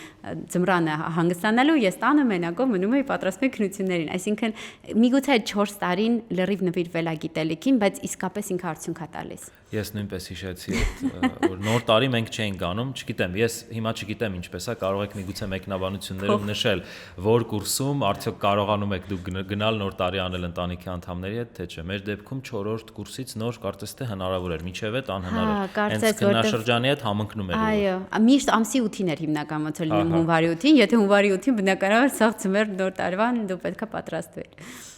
ձմռանը հանգստանալու, ես տանը մենակով մնում էի պատրաստում էի քննություններին։ Այսինքն միգուցե այդ 4 տարին լրիվ նվիրվել է գիտելիքին, բայց իսկապես ինքը արդյունք է տալիս։ Ես նույնպես հիշեցի այդ որ նոր տարի մենք չէինք անում, չգիտեմ, ես հիմա չգիտեմ ինչպես է, կարող եք միգուցե մեկնաբանություններով նշել, որ կուրսում արդյոք կարողանում եք դուք գնալ նոր տարի անել ընտանիքի անդամների հետ, թե չէ։ Մեր դեպքում 4-րդ կուրսից նոր կարծես թե հնարավոր էր, մինչև այդ անհնար էր։ Հենց քննաշրջանի հետ համընկնում էր։ Այո, միշտ ամսի 8-ին էր հիմնական ոնց որ լինում հունվարի 8-ին, եթե հունվարի 8-ին բնականաբար սաղ ծմեր նոր տարվան դու պետքա պատրաստվեր։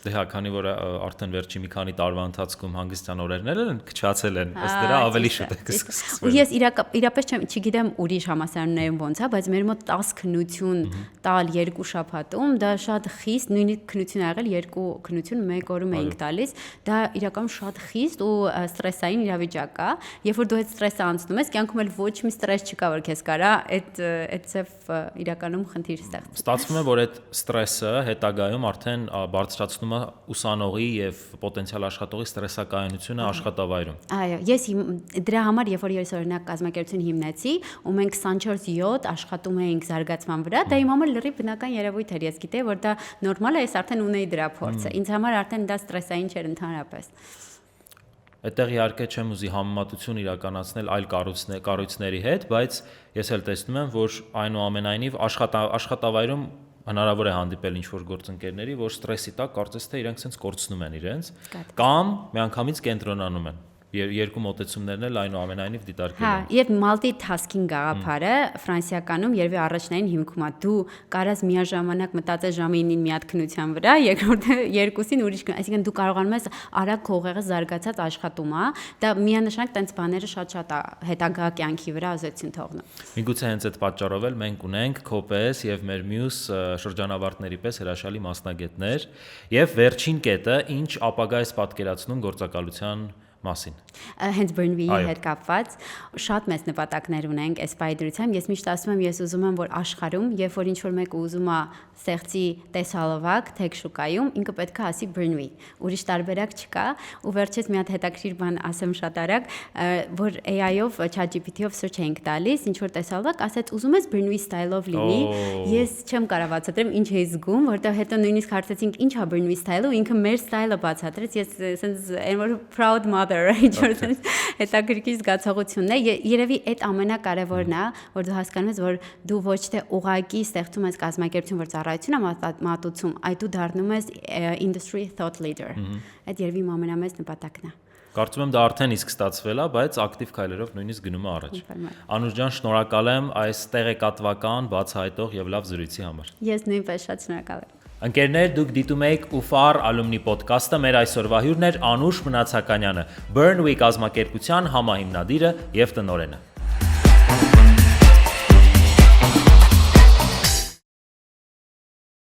Դե հա, քանի որ արդեն վերջի մի քանի տարվա ընթացքում հանգստյան օրերներ են քչացել են, ըստ դրա ավելի շուտ է սկսվել։ Ու ես իրապես չգիտեմ ուրիշ համալսարաններում ոնց է, բայց մեր մոտ 10 քննություն տալ 2 շաբաթում, դա շատ խիստ, նույնիսկ քննություն ա եղել 2 քննություն 1 օրում էինք տալիս, դա իրականում շատ խիստ ու ստրեսային իրավիճակ է, երբ որ դու այդ ստրեսը անցնում ես, կյանքում էլ ոչ մի ստրես չկա, որ քեզ կարա այդ ձև իրականում խնդիր ստեղծի։ Ստացվում է, որ այդ ստրեսը հետագայում արդեն բարձրացնում է ուսանողի եւ պոտենցիալ աշխատողի ստրեսակայունությունը աշխատավայրում։ Այո, ես դրա համար, երբ որ ես օրինակ կազմակերպություն հիմնեցի, ու մենք 24/7 աշխատում էինք զարգացման վրա, դա իմ համար լրիվ բնական երևույթ էր։ Ես գիտեի, որ դա նորմալ է, ես արդեն ունեի դրա փորձը։ Ինձ համար արդեն դա ստրեսային չէր ընդհանրապես։ Այդտեղ իհարկե չեմ ուզի համեմատություն իրականացնել այլ կառույցների հետ, բայց ես էլ տեսնում եմ, որ այնուամենայնիվ աշխատավայրում հնարավոր է հանդիպել ինչ-որ գործընկերների, որ ստրեսի տակ կարծես թե իրենք sense կորցնում են իրենց, կամ միանգամից կենտրոնանում են։ Երկու մոտեցումներն էլ այնուամենայնիվ դիտարկել են։ Հա, եւ multitasking գաղափարը ֆրանսիականում երևի առաջնային հիմքում է։ Դու կարաս միաժամանակ մտածես ժամը 9-ին մի հատ քննության վրա, երկրորդը 2-ին ուրիշ, այսինքն դու կարողանում ես արագ քողեղը զարգացած աշխատում է, դա միանշանակ տենց բաները շատ հետագա կյանքի վրա ազդեցություն թողնում։ Միգուցե հենց այդ պատճառով էլ մենք ունենք քոպես եւ մեր մյուս շրջանավարտների պես հրաշալի մասնագետներ եւ վերջին կետը ինչ ապագա է պատկերացնում գործակալության մասին։ Հենց Burnby-ի հետ կապված շատ մեծ նպատակներ ունենք այս պայդրությամբ։ Ես միշտ ասում եմ, ես ուզում եմ, որ աշխարհում, երբ որ ինչ-որ մեկը ուզում է ստեղծի տեսալովակ, թեք շուկայում, ինքը պետք է ասի Burnby։ Ուրիշ տարբերակ չկա։ Ու վերջից մի հատ հետաքրքիր բան ասեմ շատ արագ, որ AI-ով, ChatGPT-ով search էինք տալիս, ինչ որ տեսալովակ, ասեց ուզում ես Burnby style-ով լինի։ Ես չեմ կարող բացատրեմ ինչ էի զգում, որտեղ հետո նույնիսկ հարցեցինք ինչ է Burnby style-ը, ու ինքը մեր style-ը բացատրեց։ Ես sense այն proud mother հետաքրքիր զգացողությունն է, երևի այդ ամենակարևորն է, որ դու հասկանում ես, որ դու ոչ թե ուղղակի ստեղծում ես կազմակերպություն, որ ծառայություն է մատուցում, այլ դու դառնում ես industry thought leader։ Այդ երևի իմ ամենամեծ նպատակն է։ Կարծում եմ դա արդեն իսկ ստացվել է, բայց ակտիվ քայլերով նույնիսկ գնում է առաջ։ Անուշ ջան, շնորհակալ եմ այս տեղեկատվական, բացահայտող եւ լավ զրույցի համար։ Ես նույնպես շատ շնորհակալ եմ։ Ընկերներ, դուք դիտում եք UFAR Alumni Podcast-ը, մեր այսօրվա հյուրն էր Անուշ Մնացականյանը, Burnby կազմակերպության համահիմնադիրը եւ տնօրենը։